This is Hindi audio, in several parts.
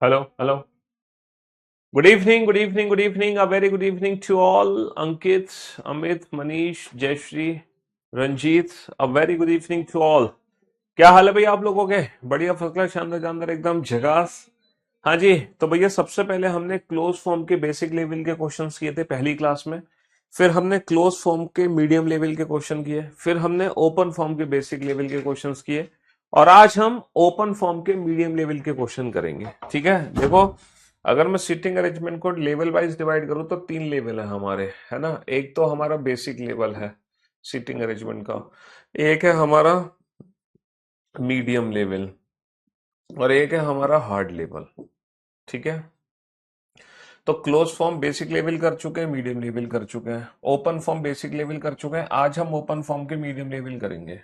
Hello, hello. Good evening, good evening, good evening. A very good evening to all. Ankit, Amit, Manish, Jayashri, Ranjit. A very good evening to all. क्या हाल है भैया आप लोगों के? बढ़िया, फर्स्ट क्लास, शानदार शानदार, एकदम झकास। हाँ जी। तो भैया सबसे पहले हमने क्लोज फॉर्म के बेसिक लेवल के क्वेश्चंस किए थे पहली क्लास में। फिर हमने क्लोज फॉर्म के मीडियम लेवल के क्वेश्चन किए। फिर हमने ओपन फॉर्म के बेसिक लेवल के क्वेश्चंस किए। और आज हम ओपन फॉर्म के मीडियम लेवल के क्वेश्चन करेंगे। ठीक है, देखो, अगर मैं सीटिंग अरेंजमेंट को लेवल वाइज डिवाइड करूं तो तीन लेवल है हमारे, है ना। एक तो हमारा बेसिक लेवल है सीटिंग अरेंजमेंट का, एक है हमारा मीडियम लेवल, और एक है हमारा हार्ड लेवल। ठीक है। तो क्लोज फॉर्म बेसिक लेवल कर चुके हैं, मीडियम लेवल कर चुके हैं, ओपन फॉर्म बेसिक लेवल कर चुके हैं। आज हम ओपन फॉर्म के मीडियम लेवल करेंगे।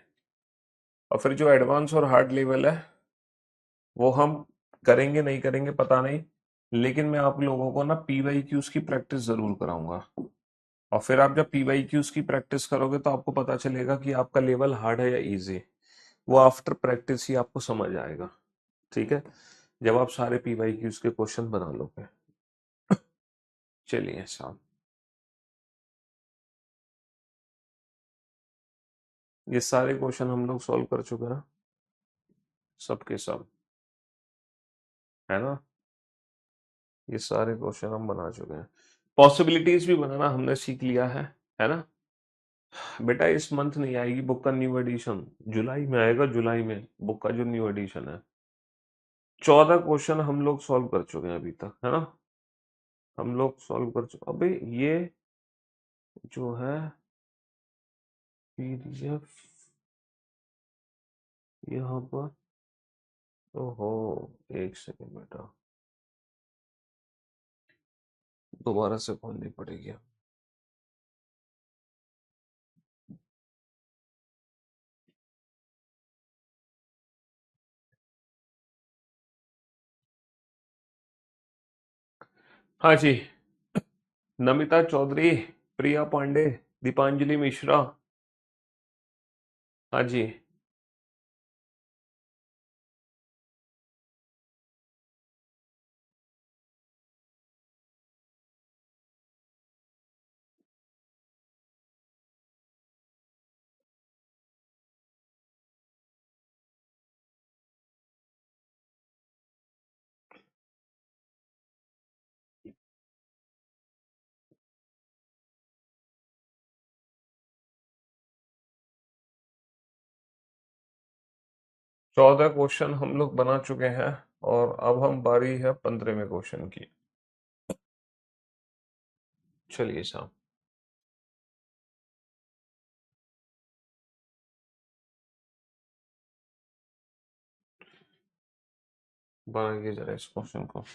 और फिर जो एडवांस और हार्ड लेवल है वो हम करेंगे नहीं करेंगे पता नहीं, लेकिन मैं आप लोगों को ना पीवाई क्यूज की प्रैक्टिस जरूर कराऊंगा। और फिर आप जब पीवाई क्यूज की प्रैक्टिस करोगे तो आपको पता चलेगा कि आपका लेवल हार्ड है या इजी। वो आफ्टर प्रैक्टिस ही आपको समझ आएगा। ठीक है, जब आप सारे पीवाई क्यूज के क्वेश्चन बना लोगे। चलिए साहब, ये सारे क्वेश्चन हम लोग सॉल्व कर चुके हैं ना, सबके सब, है ना। ये सारे क्वेश्चन हम बना चुके हैं। पॉसिबिलिटीज भी बनाना हमने सीख लिया है ना। बेटा इस मंथ नहीं आएगी बुक का न्यू एडिशन, जुलाई में आएगा, जुलाई में बुक का जो न्यू एडिशन है। 14 क्वेश्चन हम लोग सॉल्व कर चुके हैं अभी तक, है ना। हम लोग सॉल्व कर चुके। अबे ये जो है पीडीएफ यहाँ पर, ओहो, एक सेकंड बेटा, दोबारा से खोलनी पड़ेगी। हाँ जी। नमिता चौधरी, प्रिया पांडे, दीपांजलि मिश्रा। हाँ जी। 14 क्वेश्चन हम लोग बना चुके हैं। और अब हम बारी है 15वें क्वेश्चन की। चलिए साहब, बनाइए जरा इस क्वेश्चन को।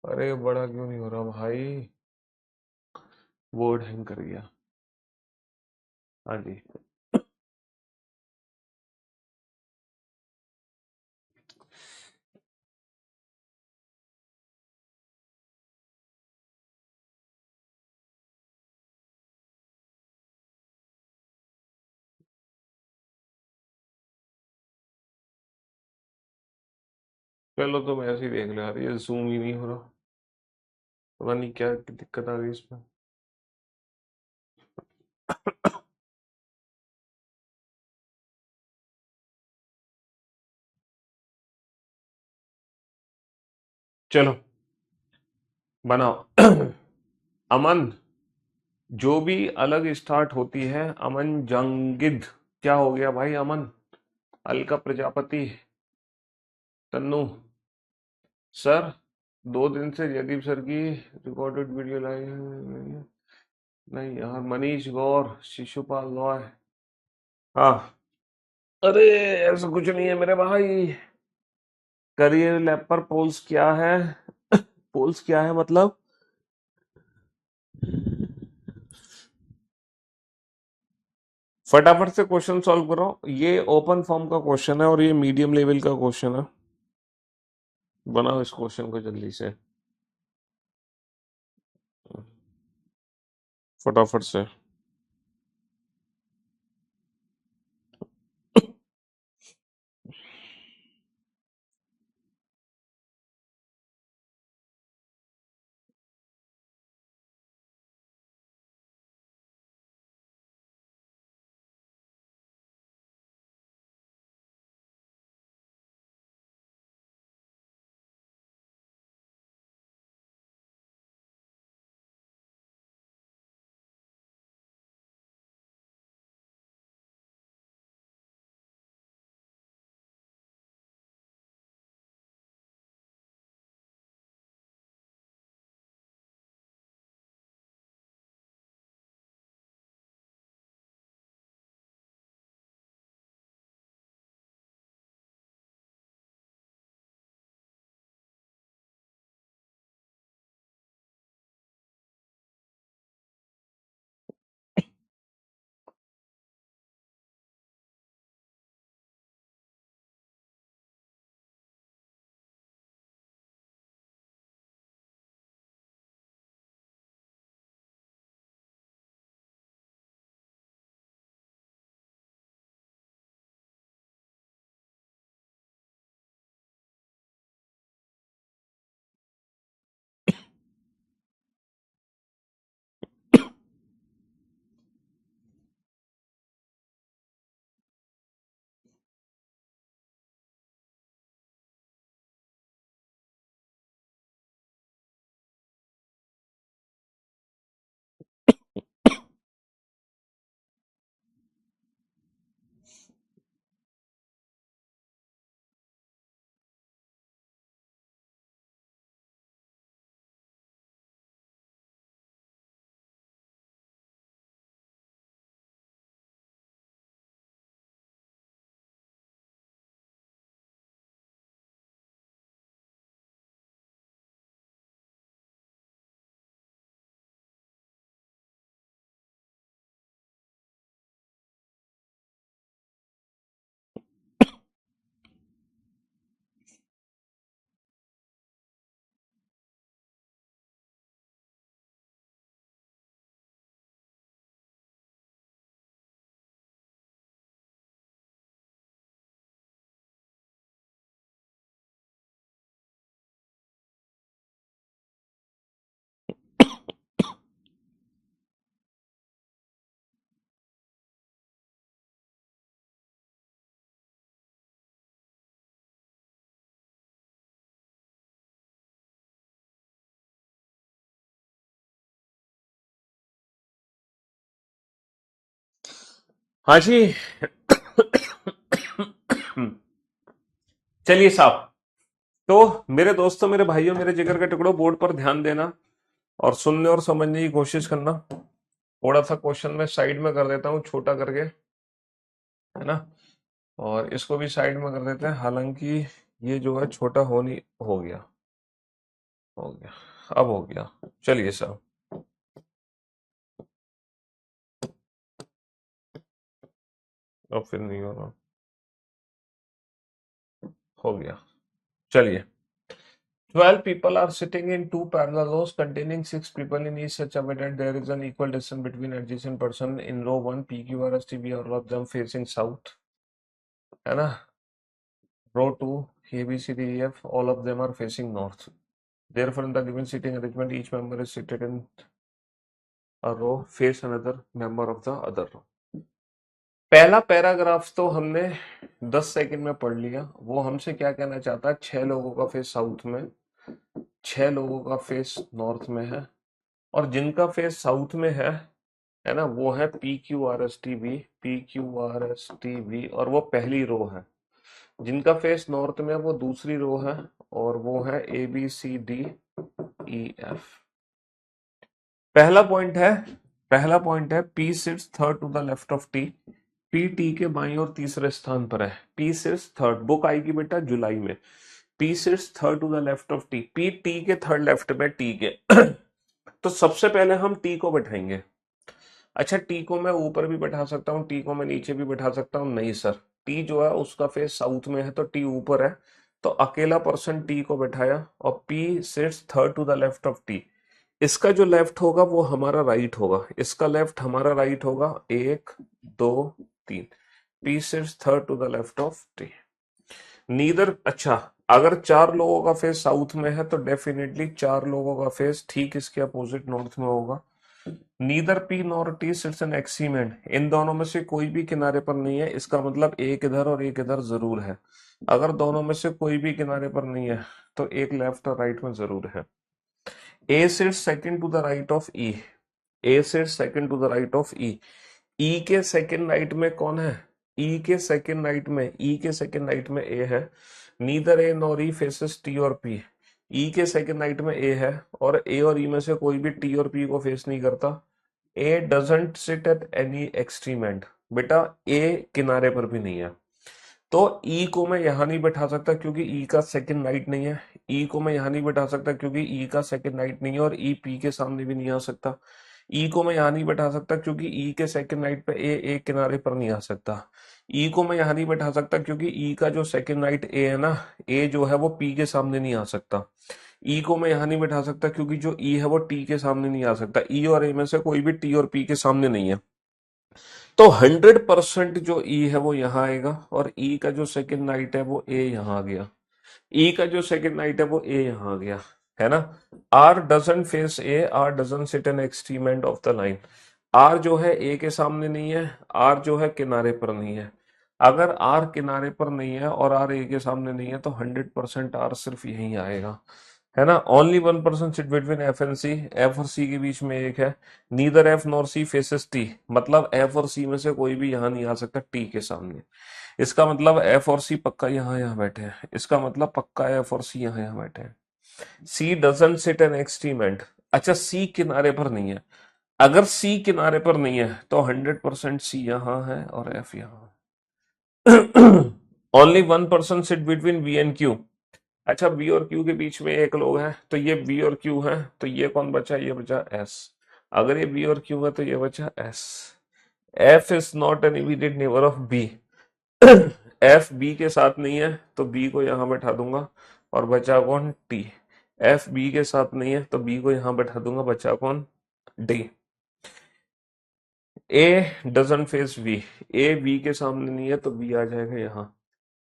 अरे बड़ा क्यों नहीं हो रहा भाई, वर्ड हैंग कर गया। हाँ जी। चलो तुम ऐसे ही देख लो यार, ये जूम ही नहीं हो रहा, पता नहीं क्या दिक्कत आ गई इसमें। चलो बनाओ। अमन, जो भी अलग स्टार्ट होती है, अमन जंगिद। क्या हो गया भाई अमन? अलका प्रजापति, तन्नू सर, 2 दिन से जयदीप सर की रिकॉर्डेड वीडियो लाइव नहीं यार। मनीष गौर, शिशुपाल रॉय। हाँ। अरे ऐसा कुछ नहीं है मेरे भाई। करियर लैब पर पोल्स क्या है? पोल्स क्या है मतलब? फटाफट से क्वेश्चन सॉल्व करो। ये ओपन फॉर्म का क्वेश्चन है और ये मीडियम लेवल का क्वेश्चन है। बनाओ इस क्वेश्चन को जल्दी से, फटाफट से। हाँ जी। चलिए साहब, तो मेरे दोस्तों, मेरे भाइयों, मेरे जिगर के टुकड़ों, बोर्ड पर ध्यान देना और सुनने और समझने की कोशिश करना। थोड़ा सा क्वेश्चन में साइड में कर देता हूँ छोटा करके, है ना, और इसको भी साइड में कर देते हैं। हालांकि ये जो है छोटा हो नहीं, हो गया, हो गया, अब हो गया। चलिए साहब, अब फिर नहीं हो रहा, हो गया। चलिए, 12 people are sitting in two parallel rows containing 6 people in each such a way that there is an equal distance between adjacent person in row 1 P Q R S T V, all of them facing south, है ना। Row 2 A B C D E F, all of them are facing north. Therefore, in the given seating arrangement, each member is seated in a row face another member of the other row. पहला पैराग्राफ तो हमने 10 सेकंड में पढ़ लिया। वो हमसे क्या कहना चाहता है, 6 लोगों का फेस साउथ में, 6 लोगों का फेस नॉर्थ में है, और जिनका फेस साउथ में है ना, वो है P Q R S T B, P Q R S T B, और वो पहली रो है। जिनका फेस नॉर्थ में है वो दूसरी रो है, और वो है A B C D E F. पहला पॉइंट है, पहला पॉइंट है P sits third to the left of T. P T के बाईं और तीसरे स्थान पर है। पी सिट्स थर्ड, बुक आएगी बेटा जुलाई में। P sits third to the left of T, P T के थर्ड लेफ्ट में टी के। तो सबसे पहले हम टी को बैठाएंगे। अच्छा, टी को मैं ऊपर भी बैठा सकता हूँ, टी को मैं नीचे भी बैठा सकता हूँ? नहीं सर, टी जो है उसका फेस साउथ में है तो टी ऊपर है, तो अकेला पर्सन टी को बैठाया और P sits third to the left of T. इसका जो लेफ्ट होगा वो हमारा राइट होगा, इसका लेफ्ट हमारा राइट होगा, एक, दो, तीन। P sits third to the left of T. Neither, अच्छा, अगर चार लोगों का फेस साउथ में है तो डेफिनेटली चार लोगों का फेस ठीक इसके अपोजिट नॉर्थ में होगा। Neither P nor T sits an एक्सीमेंट, इन दोनों में से कोई भी किनारे पर नहीं है, इसका मतलब एक इधर और एक इधर जरूर है। अगर दोनों में से कोई भी किनारे पर नहीं है तो एक लेफ्ट और राइट में जरूर है। A sits second to the right of E, A sits second to the right of E. E के सेकंड राइट में कौन है? ई के सेकंड राइट में, ई के सेकंड राइट में ए है। नीदर ए नॉर ई फेसेस टी और पी। ई के सेकंड राइट में ए है और ए और ई में से कोई भी टी और पी को फेस नहीं करता। A doesn't sit at any extreme end, बेटा ए किनारे पर भी नहीं है। तो ई को मैं यहां नहीं बैठा सकता क्योंकि ई का सेकंड राइट नहीं है। ई को मैं यहां नहीं बैठा सकता क्योंकि ई का सेकंड राइट नहीं है और ई पी के सामने भी नहीं आ सकता। ई को मैं यहां नहीं बैठा सकता क्योंकि ई के सेकंड राइट पे ए एक किनारे पर नहीं आ सकता। ई को मैं यहां नहीं बैठा सकता क्योंकि ई का जो सेकंड राइट ए है ना, ए जो है वो पी के सामने नहीं आ सकता। ई को मैं यहां नहीं बैठा सकता क्योंकि जो ई है वो टी के सामने नहीं आ सकता। ई और ए में से कोई भी टी और पी के सामने नहीं है। तो 100% जो ई है वो यहाँ आएगा और ई का जो सेकंड नाइट है वो ए यहाँ आ गया। ई का जो सेकंड नाइट है वो ए यहाँ आ गया, है ना। R doesn't face A, R doesn't sit an extreme end of the line. R जो है ए के सामने नहीं है, आर जो है किनारे पर नहीं है। अगर आर किनारे पर नहीं है और आर ए के सामने नहीं है तो 100% आर सिर्फ यहीं आएगा, है ना। Only one person sit between F and C, F और सी के बीच में एक है। Neither F nor C faces T, मतलब एफ और सी में से कोई भी यहां नहीं आ सकता टी के सामने। इसका मतलब एफ और सी पक्का यहाँ यहाँ बैठे हैं, इसका मतलब पक्का एफ और सी यहाँ यहाँ बैठे हैं। C doesn't sit an extreme end, अच्छा सी किनारे पर नहीं है। अगर सी किनारे पर नहीं है तो 100% सी यहाँ है और एफ यहाँ है। Only one person sit between V and Q, अच्छा बी और क्यू के बीच में एक लोग हैं तो ये बी और क्यू है, तो ये कौन बचा? ये बचा एस। अगर ये बी और क्यू है तो ये बचा S. F is not an immediate neighbour of B. F B के साथ नहीं है तो बी को यहां बैठा दूंगा और बचा कौन? टी। एफ बी के साथ नहीं है तो बी को यहां बैठा दूंगा, बचा कौन? D. A doesn't face B, A B के सामने नहीं है तो बी आ जाएगा यहाँ।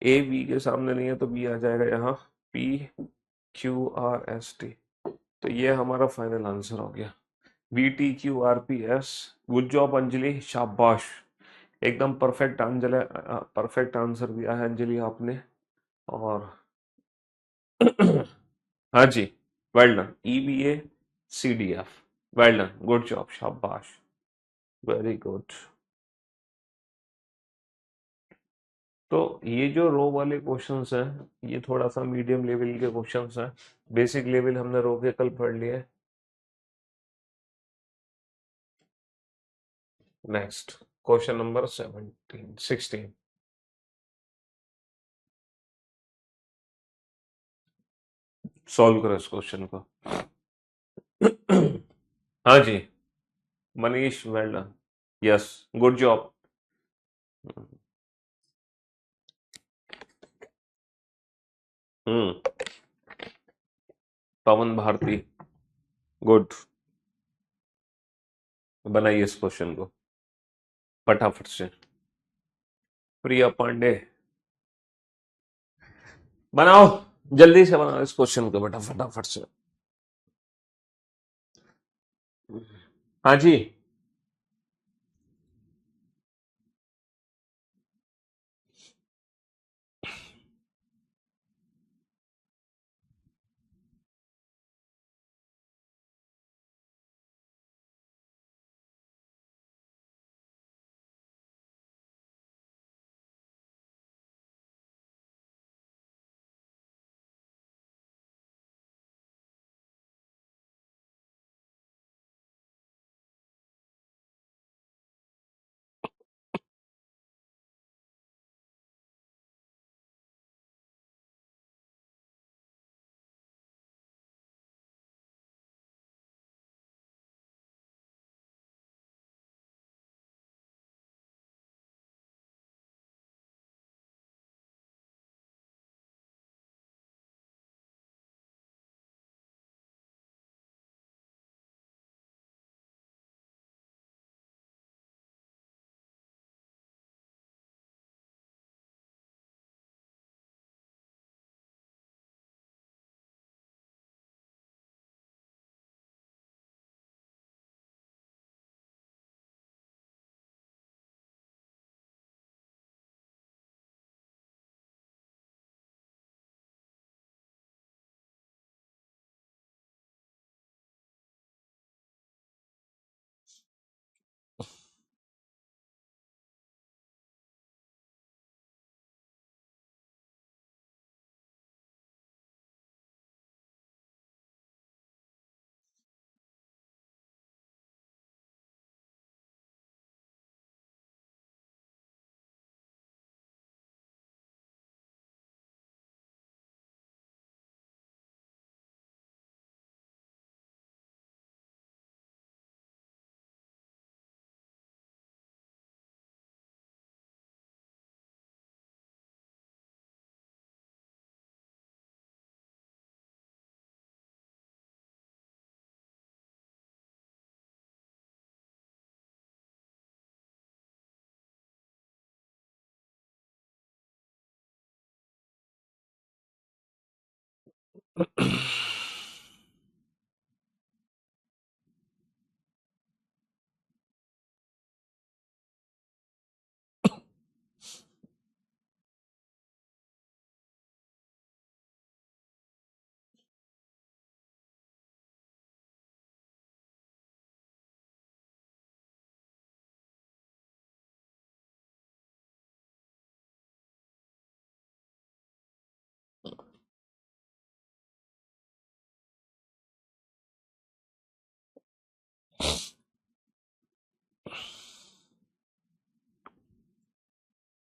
ए बी के सामने नहीं है तो बी आ जाएगा यहाँ। P Q R S T, तो ये हमारा फाइनल आंसर हो गया। B T Q R P S. Good job Anjali, शाबाश, एकदम परफेक्ट अंजलि, परफेक्ट आंसर दिया है अंजलि आपने। और हाँ जी, well done, E B A C D F, well done, good job, शाबाश, वेरी गुड। तो ये जो रो वाले क्वेश्चंस हैं ये थोड़ा सा मीडियम लेवल के क्वेश्चंस हैं। बेसिक लेवल हमने रो के कल पढ़ लिए। नेक्स्ट क्वेश्चन नंबर 17 16, सॉल्व करो इस क्वेश्चन को। हाँ जी, Manish, well done, yes, good job. Hmm, Pawan Bharti, good. बनाइए इस क्वेश्चन को फटाफट से। प्रिया पांडे, बनाओ, जल्दी से बनाओ इस क्वेश्चन को बेटा फटाफट से। हाँ जी,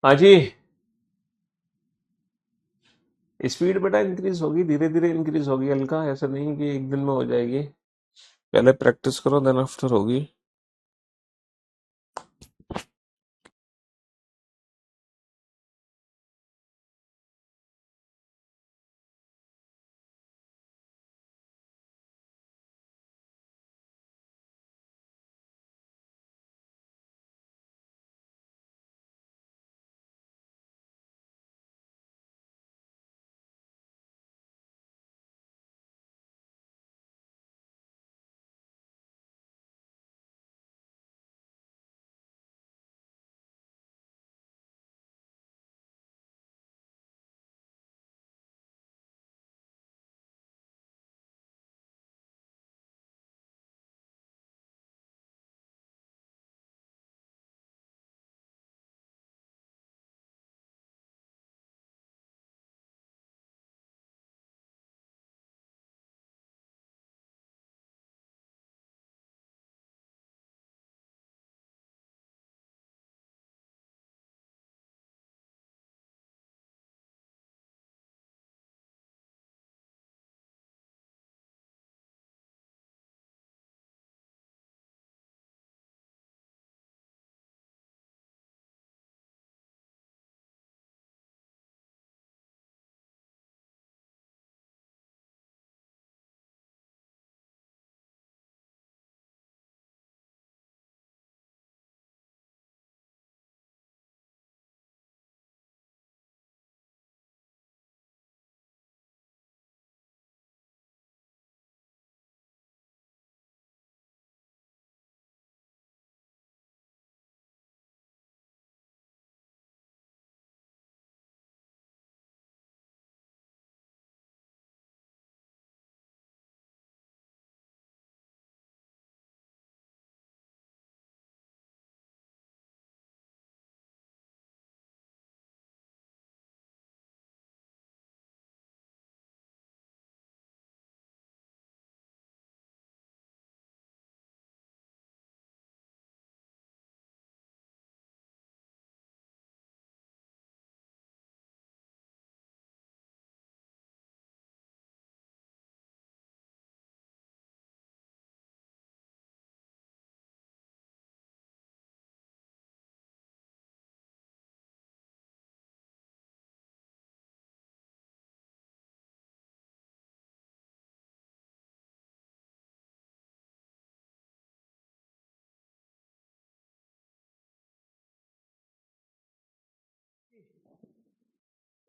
हाँ जी, स्पीड बेटा इंक्रीज होगी, धीरे धीरे इंक्रीज होगी हल्का, ऐसा नहीं कि एक दिन में हो जाएगी। पहले प्रैक्टिस करो, देन आफ्टर होगी।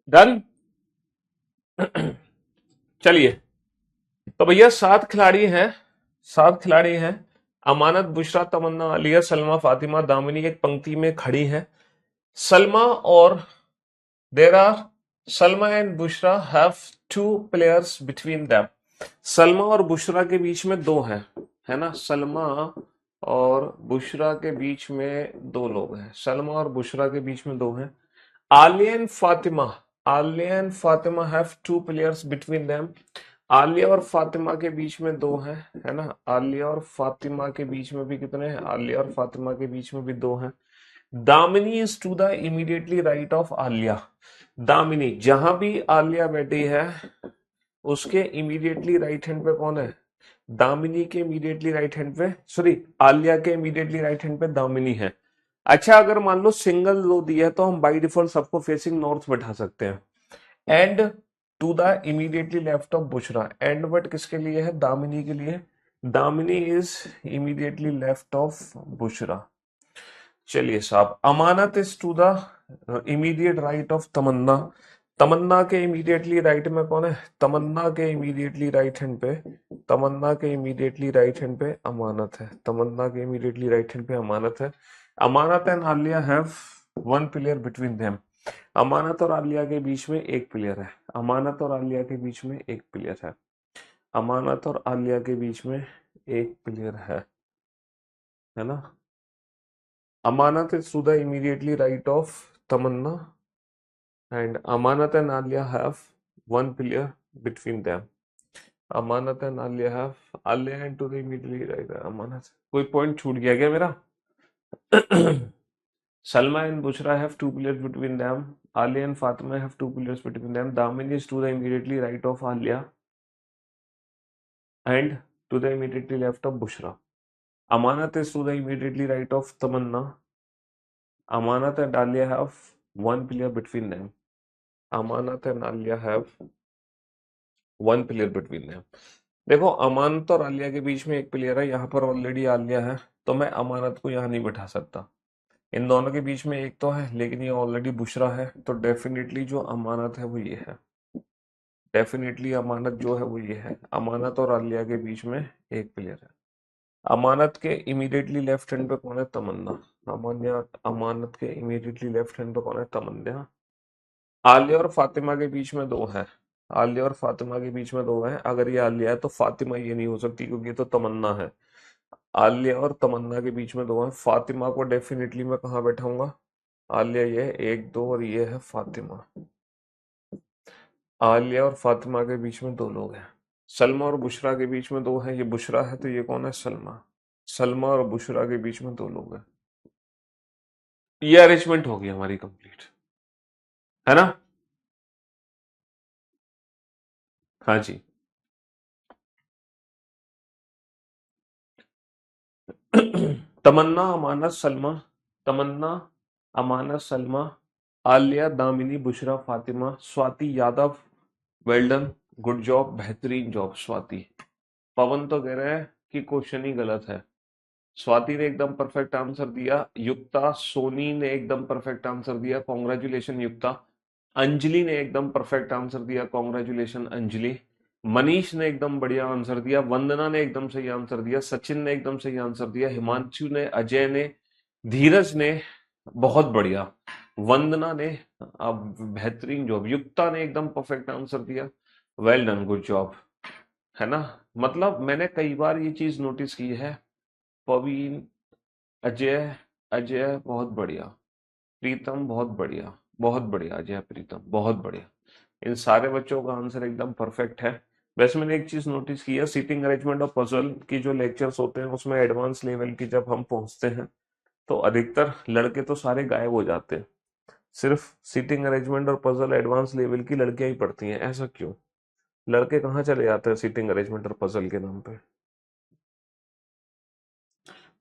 डन। चलिए, तो भैया 7 खिलाड़ी हैं, 7 खिलाड़ी हैं। अमानत, बुशरा, तमन्ना, आलिया, सलमा, फातिमा, दामिनी एक पंक्ति में खड़ी हैं। सलमा और there are Salma and Bushra have 2 players between them. Salma और बुशरा के बीच में 2 हैं, है ना। सलमा और बुशरा के बीच में 2 लोग हैं, सलमा और बुशरा के बीच में 2 हैं। Alia and Fatima, Alia and Fatima have 2 players between them. Alia और फातिमा के बीच में 2 हैं, है ना। आलिया और फातिमा के बीच में भी कितने हैं, आलिया और फातिमा के बीच में भी 2 हैं। Damini is to the immediately right of Alia. Damini, जहां भी आलिया बैठी है उसके इमीडिएटली राइट हैंड पे कौन है, दामिनी के इमीडिएटली राइट हैंड पे, सॉरी, आलिया के इमीडिएटली राइट हैंड पे दामिनी है। अच्छा, अगर मान लो सिंगल लो दिया है तो हम बाय डिफॉल्ट सबको फेसिंग नॉर्थ बैठा सकते हैं। And to the immediately left of Bushra, and but किसके लिए है, दामिनी के लिए। Damini is immediately left of Bushra. चलिए साहब, Amanat is to the immediate right of Tamanna. Tamanna के इमीडिएटली राइट में कौन है? तमन्ना के इमीडिएटली राइट हैंड पे, तमन्ना के इमीडिएटली राइट हैंड पे अमानत है। तमन्ना के इमीडिएटली राइट हैंड पे अमानत है। Amanat and Aliya have one player between them. Amanat और आलिया के बीच में एक प्लेयर है। अमानत और आलिया के बीच में एक प्लेयर है। अमानत और आलिया के बीच में एक प्लेयर है ना? Amanat is to the immediately right of Tamanna and Amanat and Alia have one player between them. Amanat and Alia have Alia and to the immediately right. Amanat. कोई पॉइंट छूट गया क्या मेरा? Salma and Bushra have two players between them. Alia and Fatima have two players between them. Damin is to the immediately right of Alia and to the immediately left of Bushra. Amanat is to the immediately right of Tamanna. Amanat and Alia have one player between them. Amanat and Alia have one player between them. देखो अमानत और आलिया के बीच में एक प्लेयर है, यहाँ पर ऑलरेडी आलिया है, तो मैं अमानत को यहाँ नहीं बैठा सकता। इन दोनों के बीच में एक तो है, लेकिन ये ऑलरेडी बुशरा है, तो डेफिनेटली जो अमानत है वो ये है। डेफिनेटली अमानत जो है वो ये है। अमानत और आलिया के बीच में एक प्लेयर है। अमानत के इमीडिएटली लेफ्ट हैंड पे कौन है? तमन्ना। अमानत के इमीडिएटली लेफ्ट हैंड पे कौन है? तमन्ना। आलिया और फातिमा के बीच में दो है। आलिया और फातिमा के बीच में दो है। अगर ये आलिया है तो फातिमा ये नहीं हो सकती, क्योंकि ये तो तमन्ना है। आलिया और तमन्ना के बीच में दो है। फातिमा को डेफिनेटली मैं कहाँ बैठाऊंगा? आलिया ये है, एक दो, और ये है फातिमा। आलिया और फातिमा के बीच में दो लोग हैं। सलमा और बुशरा के बीच में दो है। ये बुशरा है, तो ये कौन है? सलमा। सलमा और बुशरा के बीच में दो लोग हैं। ये अरेंजमेंट होगी हमारी कंप्लीट, है ना? हाँ जी। Tamanna, Amanat, Salma. Tamanna, Amanat, Salma, Aliya, Damini, Bushra, Fatima, Swati Yadav. Well done, good job, बेहतरीन जॉब स्वाति। पवन तो कह रहे हैं कि क्वेश्चन ही गलत है। स्वाति ने एकदम परफेक्ट आंसर दिया। युक्ता, सोनी ने एकदम परफेक्ट आंसर दिया, कॉन्ग्रेचुलेशन युक्ता। अंजलि ने एकदम परफेक्ट आंसर दिया, कॉन्ग्रेचुलेशन अंजलि। मनीष ने एकदम बढ़िया आंसर दिया। वंदना ने एकदम सही आंसर दिया। सचिन ने एकदम सही आंसर दिया। हिमांशु ने, अजय ने, धीरज ने, बहुत बढ़िया। वंदना ने, अब बेहतरीन जॉब। युक्ता ने एकदम परफेक्ट आंसर दिया। वेल डन, गुड जॉब, है ना? मतलब मैंने कई बार ये चीज नोटिस की है। पवीन, अजय, अजय बहुत बढ़िया, प्रीतम बहुत बढ़िया, बहुत बढ़िया, अजय, प्रीतम बहुत बढ़िया। इन सारे बच्चों का आंसर एकदम परफेक्ट है। वैसे मैंने एक चीज नोटिस की है, सीटिंग अरेंजमेंट और पजल की जो लेक्चर्स होते हैं उसमें एडवांस लेवल की जब हम पहुंचते हैं तो अधिकतर लड़के तो सारे गायब हो जाते हैं। सिर्फ सीटिंग अरेंजमेंट और पजल एडवांस लेवल की लड़कियां ही पढ़ती हैं। ऐसा क्यों? लड़के कहाँ चले जाते हैं सीटिंग अरेंजमेंट और पजल के नाम पे?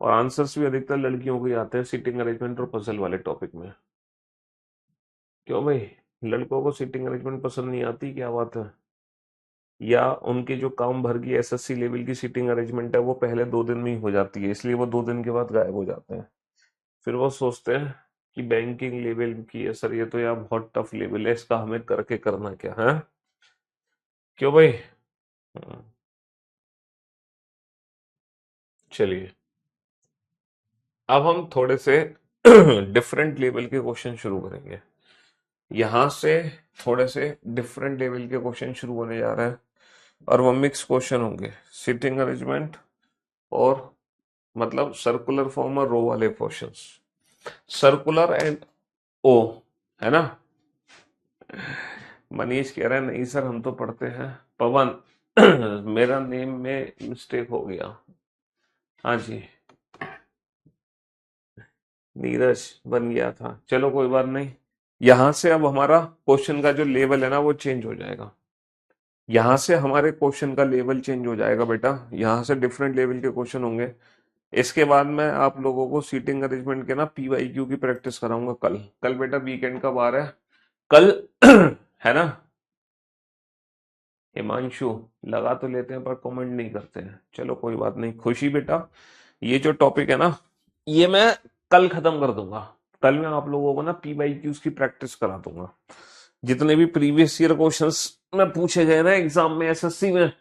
और आंसर्स भी अधिकतर लड़कियों को ही आते हैं सीटिंग अरेंजमेंट और पजल वाले टॉपिक में। क्यों भाई, लड़कों को सीटिंग अरेंजमेंट पसंद नहीं आती, क्या बात है? या उनके जो काम भर की एसएससी लेवल की सीटिंग अरेंजमेंट है वो पहले 2 दिन में ही हो जाती है, इसलिए वो 2 दिन के बाद गायब हो जाते हैं। फिर वो सोचते हैं कि बैंकिंग लेवल की है सर, ये तो यार बहुत टफ लेवल है, इसका हमें करके करना क्या है? क्यों भाई? चलिए, अब हम थोड़े से डिफरेंट लेवल के क्वेश्चन शुरू करेंगे। यहां से थोड़े से डिफरेंट लेवल के क्वेश्चन शुरू होने जा रहे हैं, और वो मिक्स क्वेश्चन होंगे। सीटिंग अरेंजमेंट और मतलब सर्कुलर फॉर्म और रो वाले क्वेश्चंस। सर्कुलर एंड ओ, है ना? मनीष कह रहा है नहीं सर हम तो पढ़ते हैं। पवन, मेरा नेम में मिस्टेक हो गया। हाँ जी, नीरज बन गया था, चलो कोई बात नहीं। यहां से अब हमारा क्वेश्चन का जो लेवल है ना वो चेंज हो जाएगा। यहां से हमारे क्वेश्चन का लेवल चेंज हो जाएगा बेटा। यहां से डिफरेंट लेवल के क्वेश्चन होंगे। इसके बाद मैं आप लोगों को सीटिंग अरेंजमेंट के ना पीवाईक्यू की प्रैक्टिस कराऊंगा कल। कल बेटा वीकेंड का बार है कल, है ना? हिमांशु, लगा तो लेते हैं पर कमेंट नहीं करते हैं। चलो कोई बात नहीं। खुशी बेटा, ये जो टॉपिक है ना ये मैं कल खत्म कर दूंगा। कल मैं आप लोगों को ना पीवाईक्यूज की प्रैक्टिस करा दूंगा। जितने भी प्रीवियस ईयर क्वेश्चंस में पूछे गए ना एग्जाम में एसएससी में,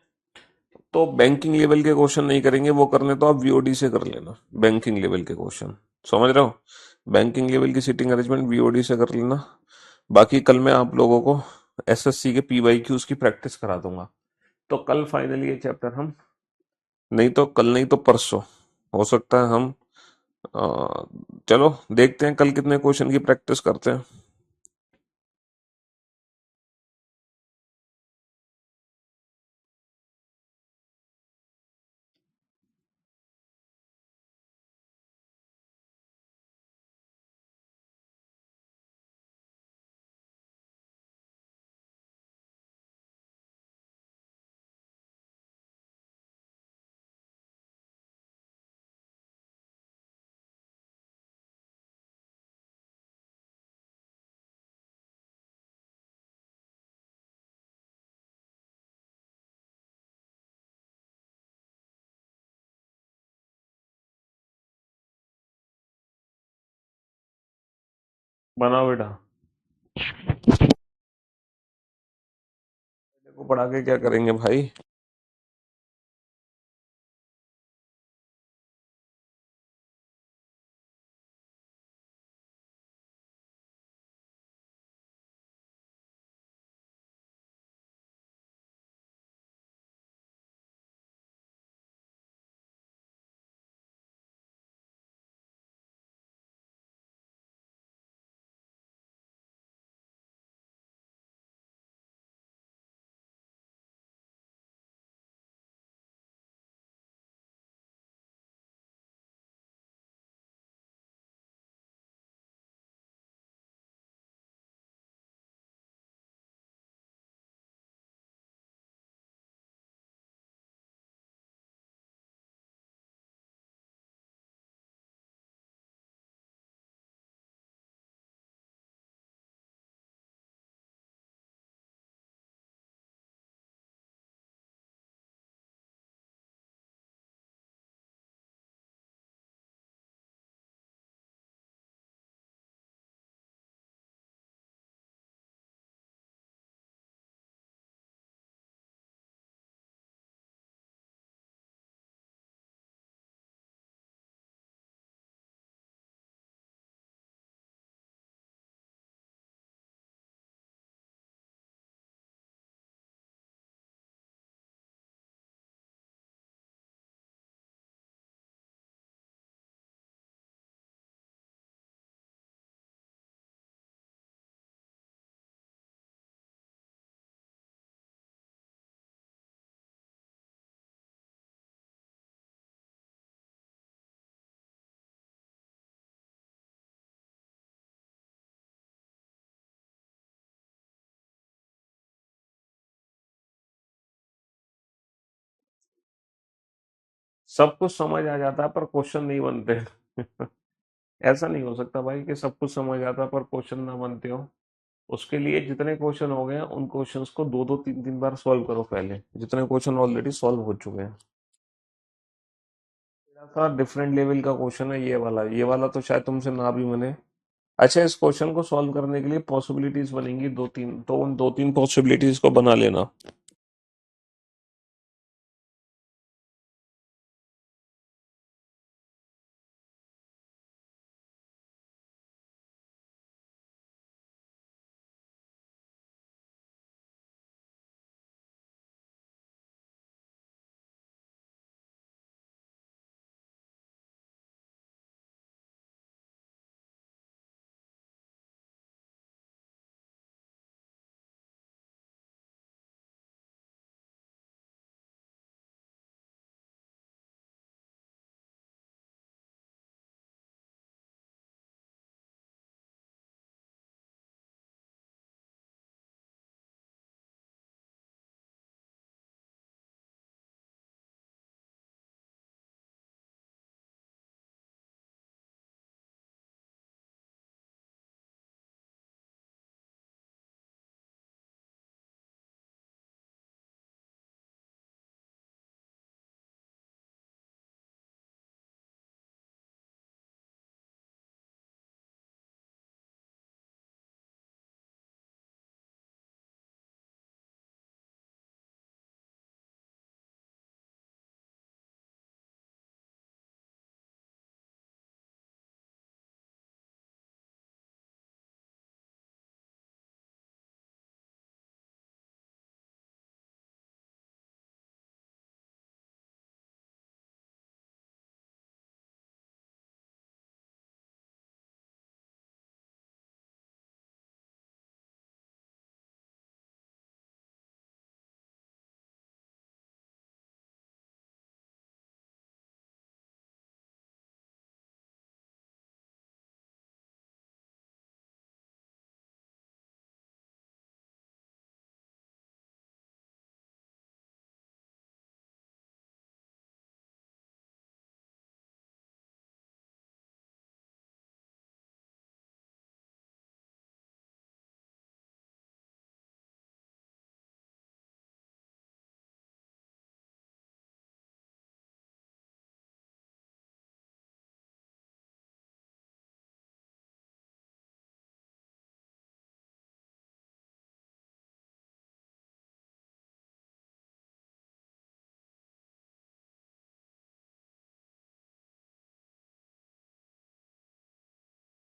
तो बैंकिंग लेवल के क्वेश्चन नहीं करेंगे, वो करने तो आप वीओडी से कर लेना। बैंकिंग लेवल के क्वेश्चन समझ रहे हो, बैंकिंग लेवल की सीटिंग अरेंजमेंट वीओडी से कर लेना। बाकी कल मैं आप लोगों को एसएससी के पीवाईक्यूज की प्रैक्टिस करा दूंगा। तो कल फाइनली ये चैप्टर हम, नहीं तो कल नहीं तो परसों, हो सकता है हम चलो देखते हैं कल कितने क्वेश्चन की प्रैक्टिस करते हैं। बनाओ बेटा। बेटे को पढ़ा के क्या करेंगे भाई। सब कुछ समझ आ जाता है पर क्वेश्चन नहीं बनते। ऐसा नहीं हो सकता भाई कि सब कुछ समझ आता है पर क्वेश्चन ना बनते हो। उसके लिए जितने क्वेश्चन हो गए हैं उन क्वेश्चंस को दो दो तीन तीन बार सॉल्व करो पहले, जितने क्वेश्चन ऑलरेडी सॉल्व हो चुके हैं। थोड़ा सा डिफरेंट लेवल का क्वेश्चन है ये वाला तो शायद तुमसे ना भी बने। अच्छा, इस क्वेश्चन को सॉल्व करने के लिए पॉसिबिलिटीज बनेंगी दो तीन, तो उन दो तीन पॉसिबिलिटीज को बना लेना।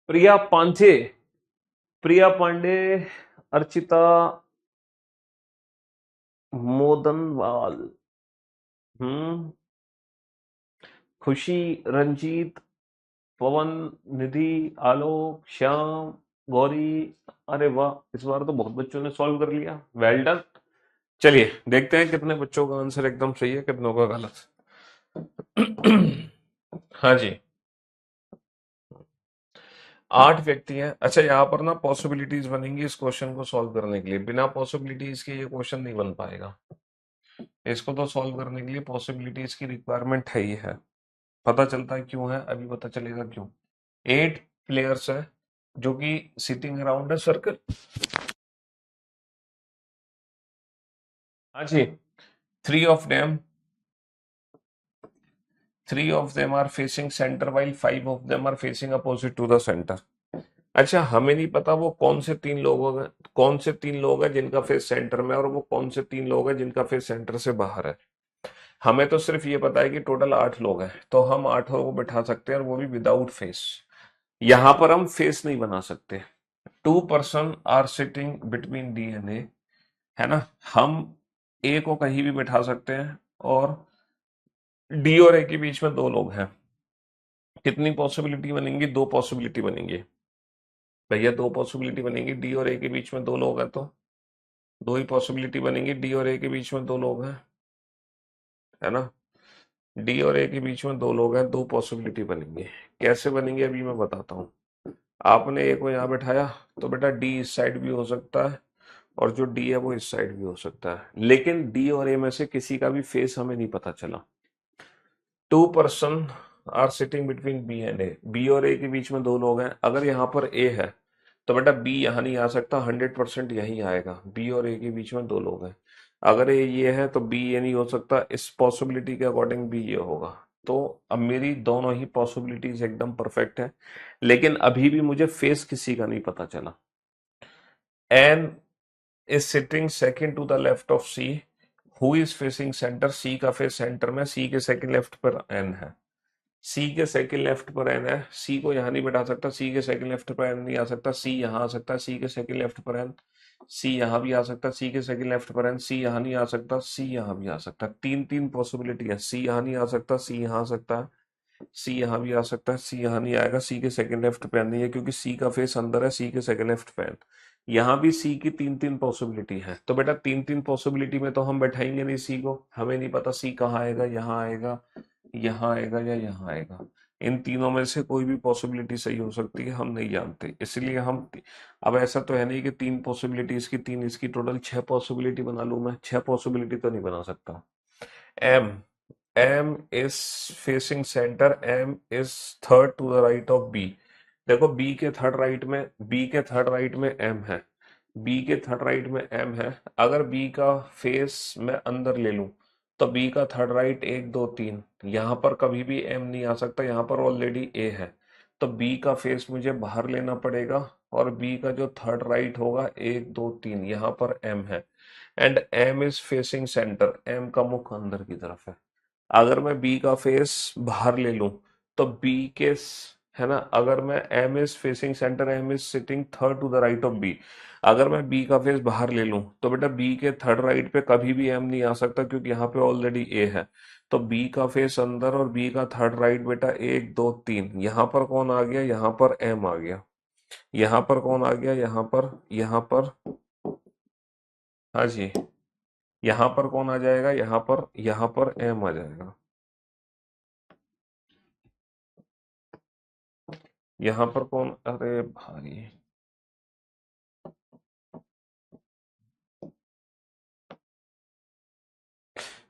प्रिया पांचे, प्रिया पांडे, अर्चिता मोदनवाल, हम्म, खुशी, रंजीत, पवन, निधि, आलोक, श्याम, गौरी। अरे वाह, इस बार तो बहुत बच्चों ने सॉल्व कर लिया, वेल डन। चलिए देखते हैं कितने बच्चों का आंसर एकदम सही है, कितनों का गलत। हाँ जी, 8 व्यक्ति हैं। अच्छा, यहाँ पर ना पॉसिबिलिटीज बनेंगी इस क्वेश्चन को सॉल्व करने के लिए, बिना पॉसिबिलिटीज के ये क्वेश्चन नहीं बन पाएगा। इसको तो सॉल्व करने के लिए पॉसिबिलिटीज की रिक्वायरमेंट है ही है। पता चलता है क्यों है, अभी पता चलेगा क्यों। 8 प्लेयर्स है जो कि सिटिंग अराउंड है सर्कल। हाँ जी, three of them three of them are facing centre while 5 of them are facing opposite to the centre. अच्छा, हमें नहीं पता वो कौन से 3 लोग हैं, कौन से 3 लोग हैं जिनका फेस सेंटर में है, और वो कौन से 3 लोग हैं जिनका फेस सेंटर से बाहर है। हमें तो सिर्फ ये पता है कि टोटल 8 लोग हैं, तो हम 8 को बिठा सकते हैं, और वो भी विदाउट फेस। यहां पर हम फेस नहीं बना सकते। 2 person are sitting between D and A, है ना। हम ए को कहीं भी बिठा सकते हैं, और डी और ए के बीच में 2 लोग हैं। कितनी पॉसिबिलिटी बनेंगी? 2 पॉसिबिलिटी बनेंगी भैया, 2 पॉसिबिलिटी बनेंगी। डी और ए के बीच में 2 लोग हैं, तो 2 ही पॉसिबिलिटी बनेंगी। डी और ए के बीच में 2 लोग हैं, है ना। डी और ए के बीच में 2 लोग हैं, 2 पॉसिबिलिटी बनेंगी। कैसे बनेंगे अभी मैं बताता हूँ। आपने ए को यहाँ बैठाया, तो बेटा डी इस साइड भी हो सकता है, और जो डी है वो इस साइड भी हो सकता है, लेकिन डी और ए में से किसी का भी फेस हमें नहीं पता चला। 2 person are sitting between B and A, B और ए के बीच में 2 लोग हैं। अगर यहाँ पर ए है, तो बेटा बी यहाँ नहीं आ सकता, 100% यहीं आएगा। बी और ए के बीच में 2 लोग हैं। अगर ये है तो बी ये नहीं हो सकता, इस पॉसिबिलिटी के अकॉर्डिंग बी ये होगा। तो अब मेरी दोनों ही पॉसिबिलिटीज एकदम परफेक्ट है, लेकिन अभी भी मुझे फेस किसी का नहीं पता चला। N is sitting second to the left of C, who is facing centre. C का फेस सेंटर में, सी के सेकंड लेफ्ट पर एन है। सी के सेकंड लेफ्ट पर एन है, सी को यहां नहीं बैठा सकता, सी के सेकंड लेफ्ट पर एन नहीं आ सकता, सी यहां आ सकता है, सी के सेकंड लेफ्ट पर एन। सी यहां भी आ सकता है, सी के सेकंड लेफ्ट पर एन। सी यहां नहीं आ सकता, सी यहां भी आ सकता है। तीन तीन पॉसिबिलिटी है। सी यहां नहीं आ सकता, सी यहां आ सकता है, सी यहां भी आ सकता है, सी यहां नहीं आएगा। सी के सेकंड लेफ्ट पे एन नहीं है, क्योंकि सी का फेस अंदर है, सी के सेकंड लेफ्ट पे एन। यहाँ भी सी की तीन तीन पॉसिबिलिटी है, तो बेटा तीन तीन पॉसिबिलिटी में तो हम बैठाएंगे नहीं सी को। हमें नहीं पता सी कहाँ आएगा, यहाँ आएगा, यहाँ आएगा, या यहाँ आएगा। इन तीनों में से कोई भी पॉसिबिलिटी सही हो सकती है, हम नहीं जानते, इसलिए हम। अब ऐसा तो है नहीं कि 3 पॉसिबिलिटीज की 3, इसकी टोटल 6 पॉसिबिलिटी बना लूं मैं। 6 पॉसिबिलिटी तो नहीं बना सकता। M M is facing centre, M is third to the right of B. देखो बी के थर्ड राइट में, एम है। बी के थर्ड राइट में एम है। अगर बी का फेस मैं अंदर ले लूं, तो बी का थर्ड राइट 1 2 3, यहां पर कभी भी एम नहीं आ सकता, यहां पर ऑलरेडी ए है। तो बी का फेस मुझे बाहर लेना पड़ेगा, और बी का जो थर्ड राइट होगा 1 2 3, यहां पर एम है। And M is facing centre, M का मुख अंदर की तरफ है। अगर मैं बी का फेस बाहर ले लूं, तो बी के है ना, अगर मैं M is facing centre, M is sitting third to the right of B. अगर मैं बी का फेस बाहर ले लूं, तो बेटा बी के थर्ड राइट पे कभी भी एम नहीं आ सकता, क्योंकि यहाँ पे ऑलरेडी ए है। तो बी का फेस अंदर, और बी का थर्ड राइट बेटा 1 2 3, यहाँ पर कौन आ गया? यहाँ पर एम आ गया। यहाँ पर कौन आ गया? यहाँ पर हाँ जी, यहाँ पर कौन आ जाएगा? यहाँ पर एम आ जाएगा। यहाँ पर कौन? अरे भाई,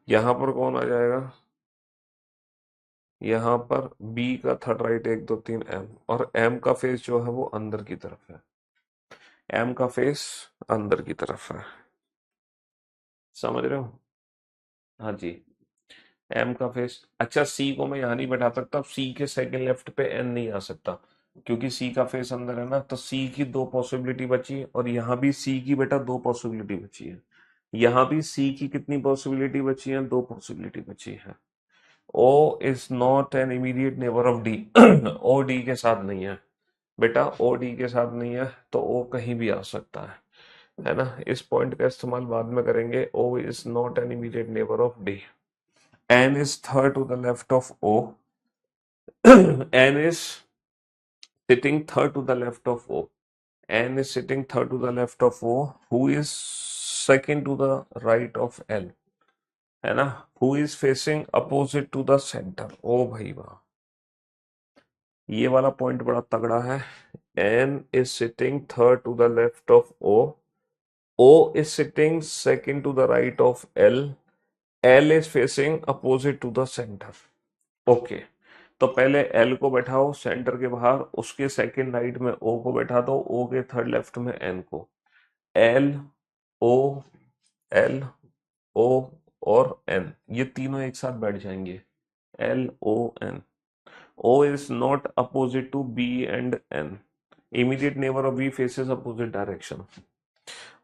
यहाँ पर कौन आ जाएगा? यहाँ पर बी का थर्ड राइट 1 2 3 एम, और एम का फेस जो है वो अंदर की तरफ है। एम का फेस अंदर की तरफ है, समझ रहे हो? हाँ जी, एम का फेस। अच्छा, सी को मैं यहाँ नहीं बैठा सकता, सी के सेकंड लेफ्ट पे एन नहीं आ सकता, क्योंकि सी का फेस अंदर है ना। तो सी की 2 पॉसिबिलिटी बची, और यहाँ भी सी की बेटा 2 पॉसिबिलिटी बची है। यहाँ भी सी की कितनी पॉसिबिलिटी बची है? 2 पॉसिबिलिटी बची है। O is not an immediate neighbour of D. O D के साथ नहीं है, बेटा ओ डी के साथ नहीं है तो ओ कहीं भी आ सकता है ना। इस पॉइंट का इस्तेमाल बाद में करेंगे। O is not an immediate neighbour of D. N is third to the left of O. N is sitting third to the left of O. N is sitting third to the left of O, who is second to the right of L, है ना। Who is facing opposite to the center। ओ भाई वाह, ये वाला पॉइंट बड़ा तगड़ा है। N is sitting third to the left of O, O is sitting second to the right of L, L is facing opposite to the center। Okay, तो पहले L को बैठाओ सेंटर के बाहर, उसके सेकंड राइट में O को बैठा दो, O के थर्ड लेफ्ट में N को। L O L O और N, ये तीनों एक साथ बैठ जाएंगे। L O N। O is not opposite to B and N। Immediate neighbor of B faces opposite direction।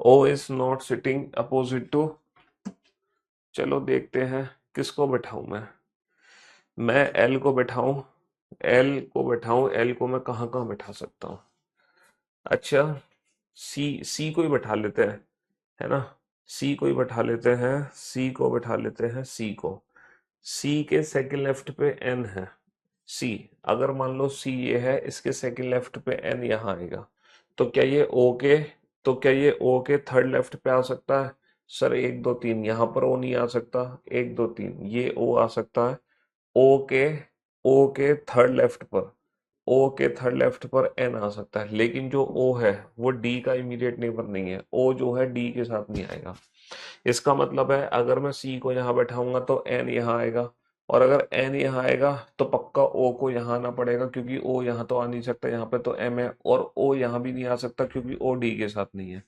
O is not sitting opposite to। चलो देखते हैं किसको बैठाऊं मैं L को बैठाऊं। L को बैठाऊं, L को मैं कहाँ कहाँ बैठा सकता हूँ। अच्छा, सी को ही बैठा लेते हैं, है ना। सी को ही बैठा लेते हैं, सी को बैठा लेते हैं, सी को। सी के सेकंड लेफ्ट पे एन है। सी, अगर मान लो सी ये है, इसके सेकंड लेफ्ट पे एन यहाँ आएगा, तो क्या ये ओ के, तो क्या ये ओ के थर्ड लेफ्ट पे आ सकता है। सर एक दो तीन, यहाँ पर ओ नहीं आ सकता, एक दो तीन ये ओ आ सकता है। ओ के, ओ के थर्ड लेफ्ट पर, ओ के थर्ड लेफ्ट पर एन आ सकता है, लेकिन जो ओ है वो डी का इमीडिएट नेबर नहीं है। ओ जो है डी के साथ नहीं आएगा। इसका मतलब है अगर मैं सी को यहाँ बैठाऊंगा तो एन यहाँ आएगा, और अगर एन यहाँ आएगा तो पक्का ओ को यहाँ आना पड़ेगा, क्योंकि ओ यहाँ तो आ नहीं सकता, यहाँ पे तो एम है, और ओ यहाँ भी नहीं आ सकता क्योंकि ओ डी के साथ नहीं है।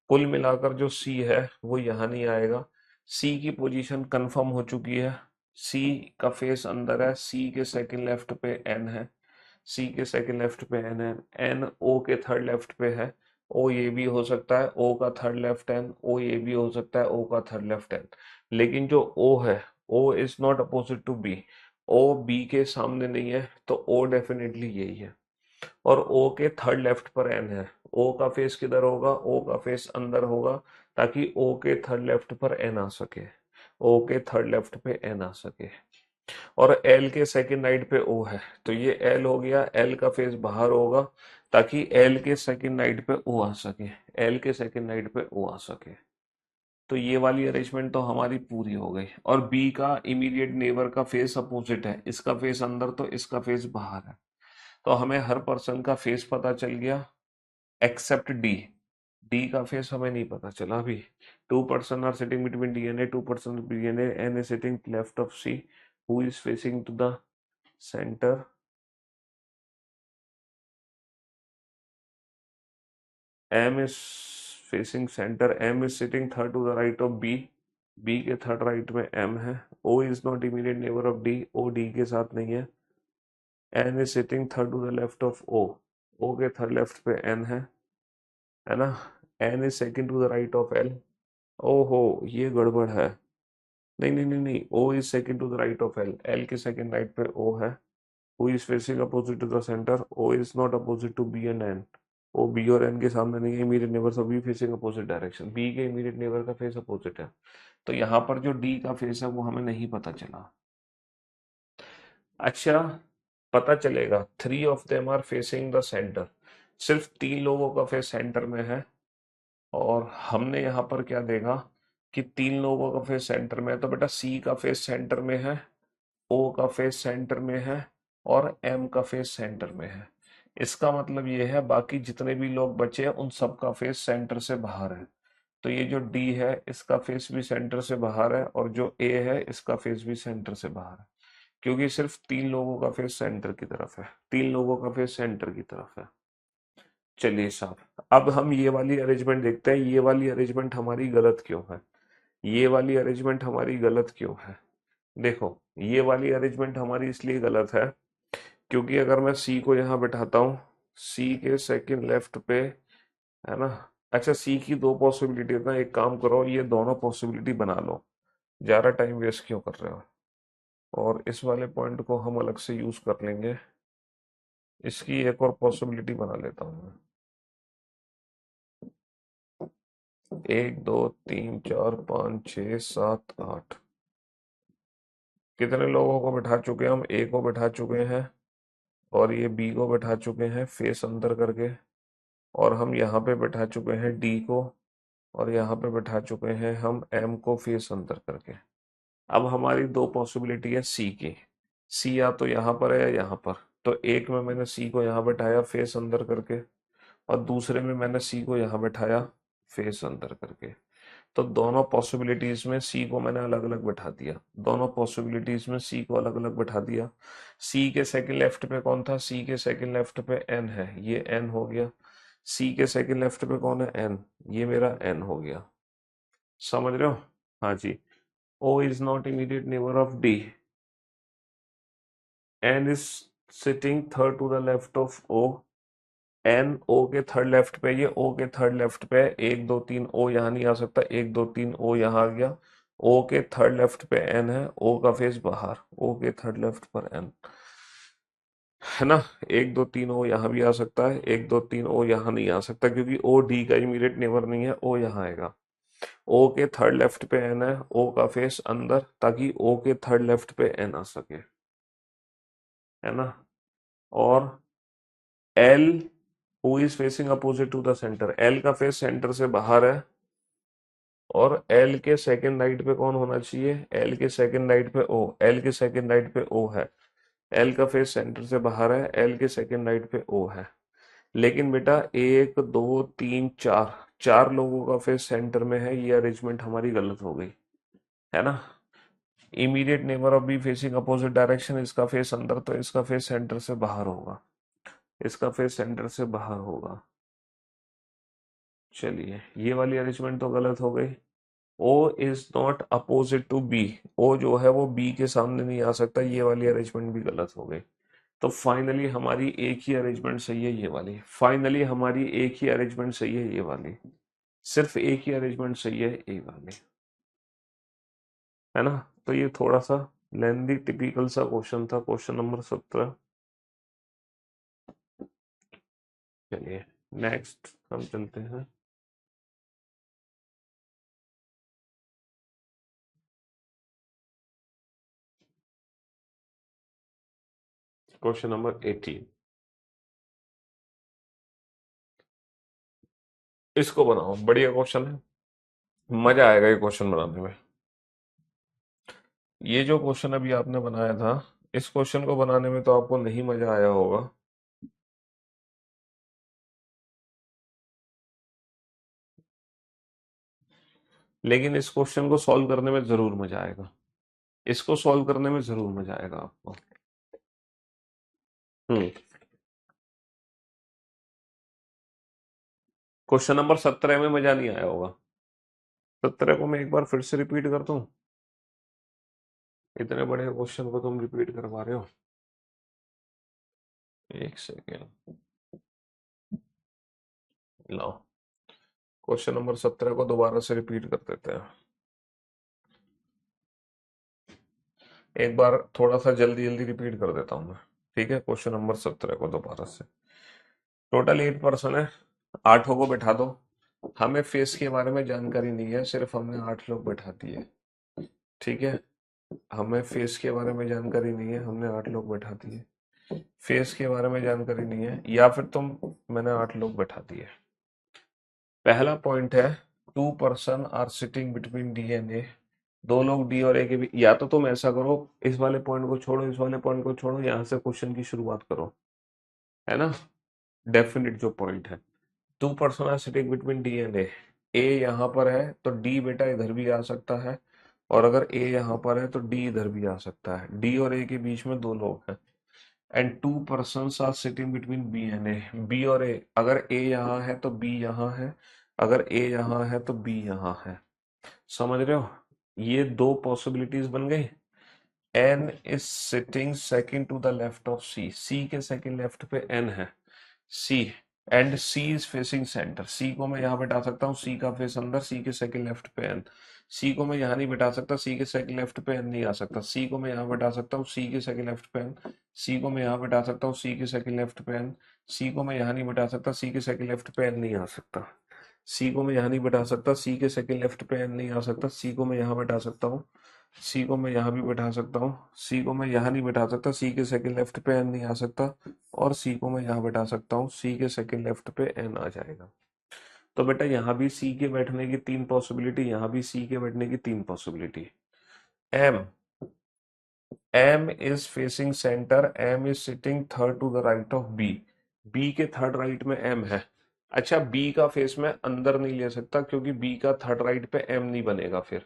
कुल मिलाकर जो सी है वो यहाँ नहीं आएगा। सी की पोजीशन कंफर्म हो चुकी है। सी का फेस अंदर है, सी के सेकंड लेफ्ट पे एन है, सी के सेकंड लेफ्ट पे एन है, एन ओ के थर्ड लेफ्ट पे है। ओ ये भी हो सकता है, ओ का थर्ड लेफ्ट एन, ओ ये भी हो सकता है, ओ का थर्ड लेफ्ट एन। लेकिन जो ओ है, O is not opposite to B. O B के सामने नहीं है, तो ओ डेफिनेटली यही है। और ओ के थर्ड लेफ्ट पर एन है। ओ का फेस किधर होगा, ओ का फेस अंदर होगा, ताकि ओ के थर्ड लेफ्ट पर एन आ सके, ओ के थर्ड लेफ्ट पे एन आ सके। और एल के सेकंड राइट पे ओ है, तो ये एल हो गया, एल का फेस बाहर होगा, ताकि एल के सेकंड राइट पे ओ आ सके, एल के सेकंड राइट पे ओ आ सके। तो ये वाली अरेंजमेंट तो हमारी पूरी हो गई। और बी का इमीडिएट नेबर का फेस अपोजिट है, इसका फेस अंदर तो इसका फेस बाहर है, तो हमें हर पर्सन का फेस पता चल गया एक्सेप्ट डी। डी का फेस हमें नहीं पता चला अभी। Two person are sitting between D N A, two person D N A, N is sitting left of C, who is facing to the center। M is facing center, M is sitting third to the right of B, B के थर्ड राइट में M है। O is not immediate neighbor of D, O D के साथ नहीं है। N is sitting third to the left of O, O के थर्ड लेफ्ट पे N है ना। N is second to the right of L। ओहो ये गड़बड़ है, नहीं नहीं नहीं नहीं, O is second to the right of L, L के सेकंड राइट पे O है। Who is facing opposite to the center, O is not opposite to B and N। O B और एन के सामने नहीं है, इमीडिएट नेबर सभी फेसिंग अपोजिट डायरेक्शन, बी के इमीडिएट नेबर का फेस अपोजिट है, तो यहाँ पर जो डी का फेस है वो हमें नहीं पता चला। अच्छा, पता चलेगा three of them are facing the centre, सिर्फ तीन लोगों का फेस सेंटर में है, और हमने यहाँ पर क्या देखा कि तीन लोगों का फेस सेंटर में है, तो बेटा सी का फेस सेंटर में है, ओ का फेस सेंटर में है, और एम का फेस सेंटर में है। इसका मतलब ये है बाकी जितने भी लोग बचे हैं उन सब का फेस सेंटर से बाहर है, तो ये जो डी है इसका फेस भी सेंटर से बाहर है, और जो ए है इसका फेस भी सेंटर से बाहर है, क्योंकि सिर्फ तीन लोगों का फेस सेंटर की तरफ है, तीन लोगों का फेस सेंटर की तरफ है। चलिए साहब, अब हम ये वाली अरेंजमेंट देखते हैं, ये वाली अरेंजमेंट हमारी गलत क्यों है, ये वाली अरेंजमेंट हमारी गलत क्यों है। देखो, ये वाली अरेंजमेंट हमारी इसलिए गलत है क्योंकि अगर मैं सी को यहाँ बैठाता हूँ, सी के सेकंड लेफ्ट पे, है ना। अच्छा, सी की दो पॉसिबिलिटी है ना, एक काम करो ये दोनों पॉसिबिलिटी बना लो, ज़्यादा टाइम वेस्ट क्यों कर रहे हो। और इस वाले पॉइंट को हम अलग से यूज कर लेंगे। इसकी एक और पॉसिबिलिटी बना लेता हूँ मैं। 1 2 3 4 5 6 7 8, कितने लोगों को बिठा चुके हैं हम? ए को बिठा चुके हैं और ये बी को बिठा चुके हैं फेस अंदर करके, और हम यहाँ पे बिठा चुके हैं डी को, और यहाँ पे बिठा चुके हैं हम एम को फेस अंदर करके। अब हमारी दो पॉसिबिलिटी है सी की। सी या तो यहाँ पर है या यहाँ पर। तो एक में मैंने सी को यहाँ बैठाया फेस अंदर करके, और दूसरे में मैंने सी को यहाँ बैठाया फेस अंदर करके। तो दोनों पॉसिबिलिटीज में सी को मैंने अलग अलग बैठा दिया, दोनों पॉसिबिलिटीज में सी को अलग अलग बैठा दिया। सी के सेकंड लेफ्ट पे कौन था? सी के सेकंड लेफ्ट पे एन है, ये एन हो गया। सी के सेकंड लेफ्ट पे कौन है? एन, ये मेरा एन हो गया। समझ रहे हो? हाँ जी। O is not immediate neighbour of D, N is sitting third to the left of O. N O के थर्ड लेफ्ट पे, ये ओ के थर्ड लेफ्ट पे है। 1 2 3 ओ यहाँ नहीं आ सकता, 1 2 3 ओ यहाँ आ गया। ओ के थर्ड लेफ्ट पे एन है, ओ का फेस बाहर, ओ के थर्ड लेफ्ट पर एन है ना। 1 2 3 ओ यहाँ भी आ सकता है, 1 2 3 ओ यहाँ नहीं आ सकता, क्योंकि ओ डी का इमीडिएट नेबर नहीं है, ओ यहाँ आएगा। ओ के थर्ड लेफ्ट पे एन है, ओ का फेस अंदर, ताकि ओ के थर्ड लेफ्ट पे एन आ सके, है ना। और L who is facing opposite to the centre, L का फेस सेंटर से बाहर है, और एल के सेकंड राइट पे कौन होना चाहिए? एल के सेकंड राइट पे ओ, एल के सेकंड राइट पे ओ है। एल का फेस सेंटर से बाहर है, एल के सेकंड राइट पे ओ है। लेकिन बेटा 1 2 3 4, चार लोगों का फेस सेंटर में है, ये अरेंजमेंट हमारी गलत हो गई, है ना। Immediate neighbour of be facing opposite direction, इसका फेस अंदर, तो इसका फेस सेंटर से बाहर होगा, इसका फेस सेंटर से बाहर होगा। चलिए, ये वाली अरेंजमेंट तो गलत हो गई। O is not opposite to B, O जो है वो बी के सामने नहीं आ सकता, ये वाली अरेंजमेंट भी गलत हो गई। तो फाइनली हमारी एक ही अरेंजमेंट सही है, ये वाली। फाइनली हमारी एक ही अरेंजमेंट सही है, ये वाली। सिर्फ एक ही अरेंजमेंट सही है, ये वाली, है ना। तो ये थोड़ा सा लेंदी टिपिकल सा क्वेश्चन था, क्वेश्चन नंबर 17। चलिए नेक्स्ट हम चलते हैं। क्वेश्चन नंबर 18, इसको बनाओ, बढ़िया क्वेश्चन है, मजा आएगा ये क्वेश्चन बनाने में। ये जो क्वेश्चन अभी आपने बनाया था, इस क्वेश्चन को बनाने में तो आपको नहीं मजा आया होगा, लेकिन इस क्वेश्चन को सॉल्व करने में जरूर मजा आएगा। इसको सॉल्व करने में जरूर मजा आएगा आपको। हम्म। क्वेश्चन नंबर 17 में मजा नहीं आया होगा। 17 को मैं एक बार फिर से रिपीट कर दूं? इतने बड़े क्वेश्चन को तुम रिपीट करवा रहे हो? एक सेकेंड, लो, क्वेश्चन नंबर 17 को दोबारा से रिपीट कर देते हैं। एक बार थोड़ा सा जल्दी जल्दी रिपीट कर देता हूं मैं, ठीक है। क्वेश्चन नंबर 17 को दोबारा से। टोटल 8 पर्सन है, 8 को बैठा दो। हमें फेस के बारे में जानकारी नहीं है, सिर्फ हमने 8 लोग बैठा दिए, ठीक है। हमें फेस के बारे में जानकारी नहीं है, हमने 8 लोग बैठा दिए। फेस के बारे में जानकारी नहीं है, या फिर मैंने 8 लोग बैठा दिए। पहला पॉइंट है, 2 person are sitting between D and A, दो लोग डी और ए के भी। या तो तुम ऐसा करो, इस वाले पॉइंट को छोड़ो, इस वाले पॉइंट को छोड़ो, यहां से क्वेश्चन की शुरुआत करो, है ना। डेफिनेट जो पॉइंट है, 2 person are sitting between D and A यहाँ पर है तो डी बेटा इधर भी आ सकता है, और अगर ए यहाँ पर है तो डी इधर भी आ सकता है। डी और ए के बीच में दो लोग हैं, and 2 person are sitting between B and A, B और ए। अगर ए यहाँ है तो बी यहाँ है, अगर ए यहाँ है तो बी यहाँ है। समझ रहे हो? ये दो पॉसिबिलिटीज बन गई। N is sitting second to the left of C, C के सेकंड लेफ्ट पे एन है, C, and C is facing centre. C को मैं यहाँ बैठा सकता हूँ, सी का फेस अंदर, सी के सेकंड लेफ्ट पे एन। सी को मैं यहाँ नहीं बैठा सकता, सी के सेकंड लेफ्ट पे एन नहीं आ सकता। सी को मैं यहाँ बैठा सकता हूँ, सी के सेकंड लेफ्ट पे एन। सी को मैं यहाँ बिठा सकता हूँ, सी के सेकंड लेफ्ट पे एन। सी को मैं यहाँ नहीं बिठा सकता, सी के सेकंड लेफ्ट पे एन नहीं आ सकता। सी को मैं यहाँ नहीं बिठा सकता, सी के सेकंड लेफ्ट पे एन नहीं आ सकता। सी को मैं यहाँ बिठा सकता हूँ, सी को मैं यहाँ भी बिठा सकता हूँ। सी को मैं यहाँ नहीं बिठा सकता, सी के सेकंड लेफ्ट पे एन नहीं आ सकता। और सी को मैं यहाँ बिठा सकता हूँ, सी के सेकंड लेफ्ट पे एन आ जाएगा। तो बेटा यहाँ भी सी के बैठने की तीन पॉसिबिलिटी, यहाँ भी सी के बैठने की तीन possibility. M M is facing center, M is sitting third to the right of B. B के थर्ड राइट में M है। अच्छा, B का फेस मैं अंदर नहीं ले सकता क्योंकि B का थर्ड राइट पे M नहीं बनेगा। फिर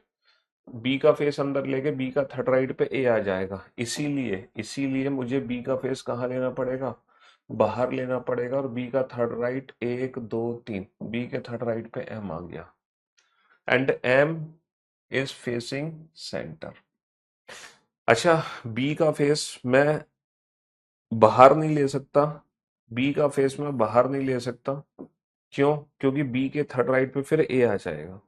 B का फेस अंदर लेके B का थर्ड राइट पे A आ जाएगा। इसीलिए इसीलिए मुझे B का फेस कहाँ लेना पड़ेगा, बाहर लेना पड़ेगा। और B का थर्ड राइट 1 2 3, B के थर्ड राइट पे M आ गया and M is facing centre. अच्छा, बी का फेस मैं बाहर नहीं ले सकता, बी का फेस मैं बाहर नहीं ले सकता। क्यों? क्योंकि बी के थर्ड राइट पे फिर ए आ जाएगा।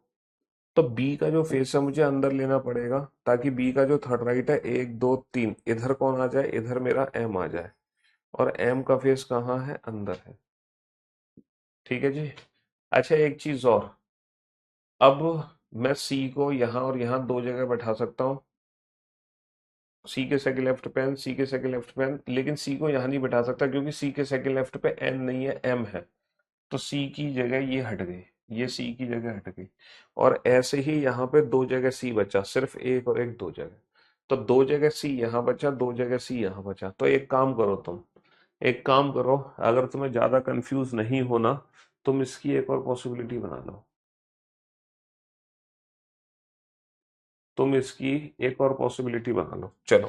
तो बी का जो फेस है मुझे अंदर लेना पड़ेगा ताकि बी का जो थर्ड राइट है 1 2 3, इधर कौन आ जाए, इधर मेरा एम आ जाए। और एम का फेस कहाँ है, अंदर है। ठीक है जी। अच्छा, एक चीज और, अब मैं सी को यहाँ और यहाँ दो जगह बैठा सकता हूँ, सी के सेकंड लेफ्ट पे एन, सी के सेकंड लेफ्ट पे एन। लेकिन सी को यहाँ नहीं बैठा सकता क्योंकि सी के सेकंड लेफ्ट पे एन नहीं है, एम है। तो सी की जगह ये हट गई, ये सी की जगह हट गई। और ऐसे ही यहाँ पे दो जगह सी बचा, सिर्फ एक और एक, दो जगह। तो दो जगह सी यहाँ बचा, दो जगह सी यहाँ बचा। तो एक काम करो तुम, एक काम करो, अगर तुम्हें ज्यादा कंफ्यूज नहीं होना, तुम इसकी एक और पॉसिबिलिटी बना लो। तुम इसकी एक और पॉसिबिलिटी बना लो, चलो।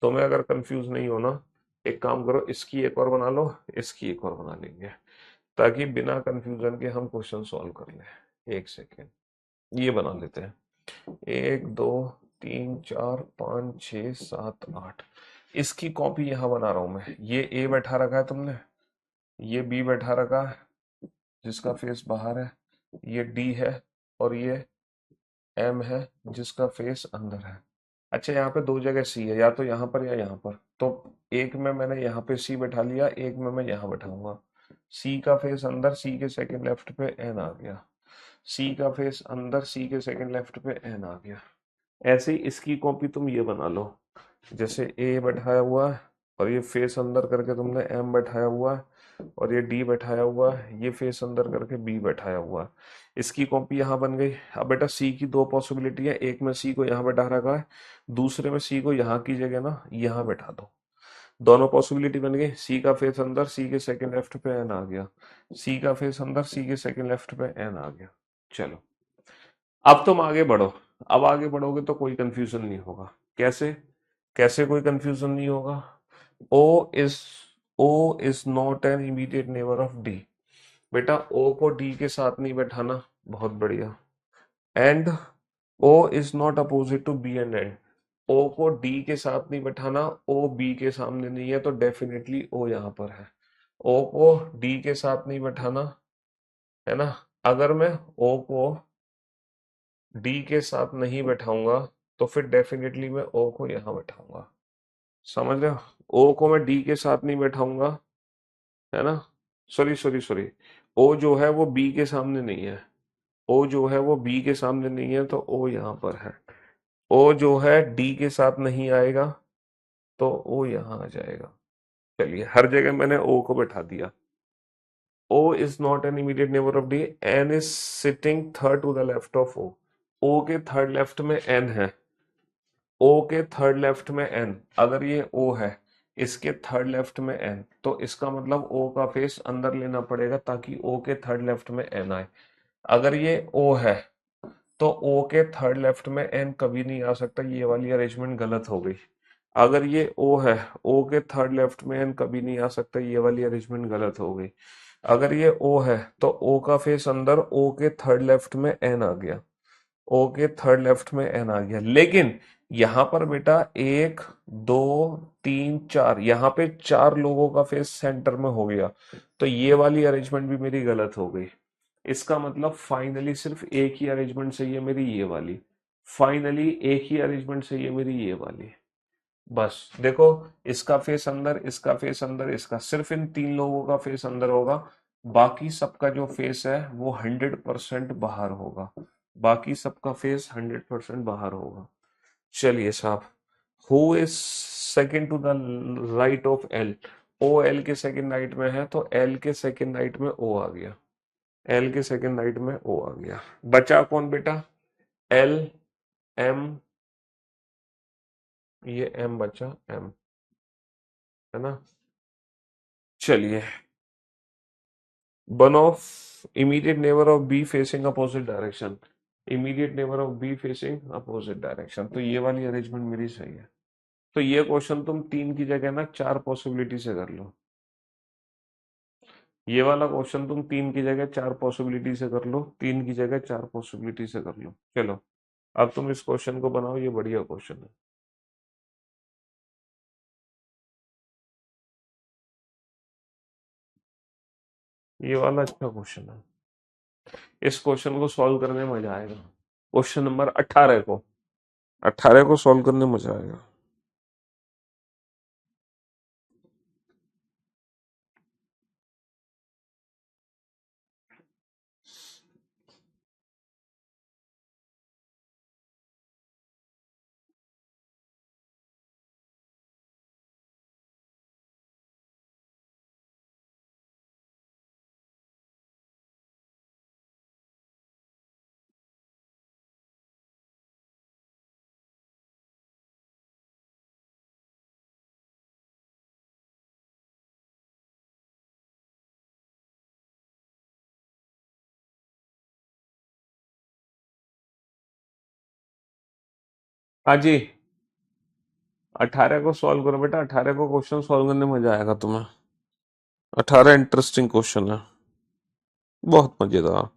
तुम्हें अगर कंफ्यूज नहीं होना, एक काम करो, इसकी एक और बना लो, इसकी एक और बना लेंगे, ताकि बिना कंफ्यूजन के हम क्वेश्चन सॉल्व कर लें। एक सेकेंड, ये बना लेते हैं। 1 2 3 4 5 6 7 8, इसकी कॉपी यहाँ बना रहा हूं मैं। ये ए बैठा रखा है तुमने, ये बी बैठा रखा है जिसका फेस बाहर है, ये डी है, और ये एम है जिसका फेस अंदर है। अच्छा, यहाँ पे दो जगह सी है, या तो यहाँ पर या यहाँ पर। तो एक में मैंने यहाँ पे सी बैठा लिया, एक में मैं यहाँ बैठाऊंगा। सी का फेस अंदर, सी के सेकंड लेफ्ट पे एन आ गया। सी का फेस अंदर, सी के सेकंड लेफ्ट पे एन आ गया। ऐसे ही इसकी कॉपी तुम ये बना लो, जैसे ए बैठाया हुआ है और ये फेस अंदर करके तुमने एम बैठाया हुआ है, और ये डी बैठाया हुआ है, ये फेस अंदर करके बी बैठाया हुआ है। इसकी कॉपी यहाँ बन गई। अब बेटा सी की दो पॉसिबिलिटी है, एक में सी को यहाँ बैठा रखा है, दूसरे में सी को यहाँ की जगह ना यहाँ बैठा दो। दोनों पॉसिबिलिटी बन गई। सी का फेस अंदर, सी के सेकंड लेफ्ट पे एन आ गया। सी का फेस अंदर, सी के सेकंड लेफ्ट पे एन आ गया। चलो, अब तुम आगे बढ़ो। अब आगे बढ़ोगे तो कोई कंफ्यूजन नहीं होगा। कैसे? कैसे कोई कंफ्यूजन नहीं होगा? O is O is not an immediate neighbour of D. बेटा ओ को डी के साथ नहीं बैठाना, बहुत बढ़िया। And O is not opposite to B and and, O को डी के साथ नहीं बैठाना, ओ बी के सामने नहीं है, तो डेफिनेटली ओ यहाँ पर है। ओ को डी के साथ नहीं बैठाना, है ना। अगर मैं ओ को डी के साथ नहीं बैठाऊंगा तो फिर डेफिनेटली मैं ओ को यहाँ बैठाऊंगा। समझ रहे हो? ओ को मैं डी के साथ नहीं बैठाऊंगा, है ना। सॉरी सॉरी सॉरी, ओ जो है वो बी के सामने नहीं है, ओ जो है वो बी के सामने नहीं है, तो ओ यहाँ पर है। ओ जो है डी के साथ नहीं आएगा, तो ओ यहाँ आ जाएगा। चलिए, हर जगह मैंने ओ को बैठा दिया। O is not an immediate neighbour of D, N is sitting third to the left of O. O के थर्ड लेफ्ट में एन है, ओ के थर्ड लेफ्ट में एन। अगर ये ओ है, इसके थर्ड लेफ्ट में एन, तो इसका मतलब ओ का फेस अंदर लेना पड़ेगा ताकि ओ के थर्ड लेफ्ट में एन आए। अगर ये ओ है तो ओ के थर्ड लेफ्ट में एन कभी नहीं आ सकता, ये वाली अरेंजमेंट गलत हो गई। अगर ये ओ है, ओ के थर्ड लेफ्ट में एन कभी नहीं आ सकता, ये वाली अरेंजमेंट गलत हो गई। अगर ये ओ है तो ओ का फेस अंदर, ओ के थर्ड लेफ्ट में एन आ गया, ओ के थर्ड लेफ्ट में एन आ गया। लेकिन यहां पर बेटा 1 2 3 4, यहाँ पे चार लोगों का फेस सेंटर में हो गया, तो ये वाली अरेंजमेंट भी मेरी गलत हो गई। इसका मतलब फाइनली सिर्फ एक ही अरेंजमेंट सही है मेरी, ये वाली। फाइनली एक ही अरेंजमेंट सही है मेरी, ये वाली। बस देखो, इसका फेस अंदर, इसका फेस अंदर, इसका, सिर्फ इन तीन लोगों का फेस अंदर होगा। बाकी सबका जो फेस है वो 100% बाहर होगा। बाकी सबका फेस 100% बाहर होगा। चलिए साहब, who is second to the right of L? O L के सेकंड राइट में है, तो एल के सेकंड राइट में ओ आ गया। एल के सेकंड राइट में ओ आ गया। बचा कौन बेटा? एल, एम, ये एम बचा, एम, है ना? चलिए, one of immediate neighbour of be facing opposite direction. Immediate neighbour of be facing opposite direction, तो ये वाली अरेंजमेंट मेरी सही है। तो ये क्वेश्चन तुम तीन की जगह ना चार पॉसिबिलिटी से कर लो। ये वाला क्वेश्चन तुम तीन की जगह चार पॉसिबिलिटी से कर लो, तीन की जगह चार पॉसिबिलिटी से कर लो। चलो, अब तुम इस क्वेश्चन को बनाओ, ये बढ़िया क्वेश्चन है। ये वाला अच्छा क्वेश्चन है। इस क्वेश्चन को सॉल्व करने में मजा आएगा। क्वेश्चन नंबर 18 को, 18 को सॉल्व करने में मजा आएगा। हाँ जी, 18 को सॉल्व करो बेटा, 18 को क्वेश्चन सॉल्व करने में मजा आएगा तुम्हें। 18 इंटरेस्टिंग क्वेश्चन है, बहुत मजेदार।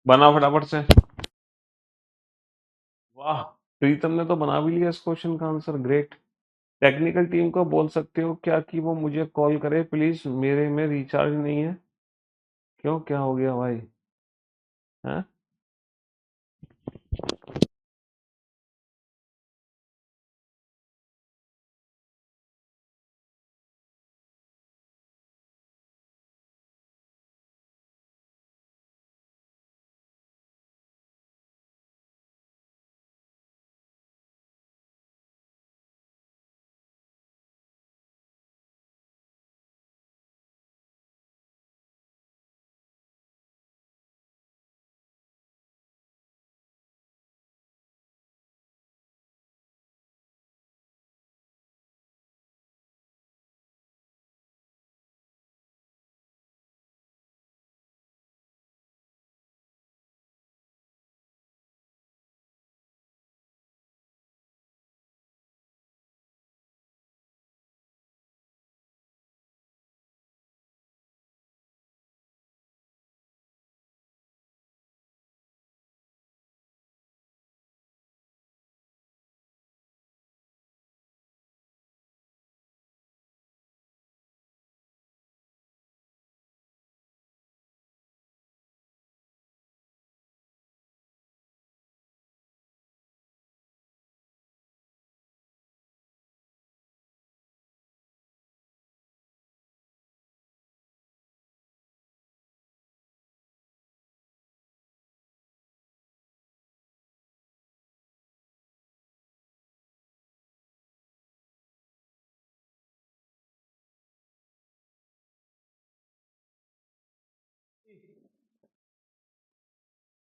बना फटाफट से। वाह, प्रीतम ने तो बना भी लिया इस क्वेश्चन का आंसर, ग्रेट। टेक्निकल टीम को बोल सकते हो क्या कि वो मुझे कॉल करे प्लीज, मेरे में रिचार्ज नहीं है। क्यों, क्या हो गया भाई? हैं?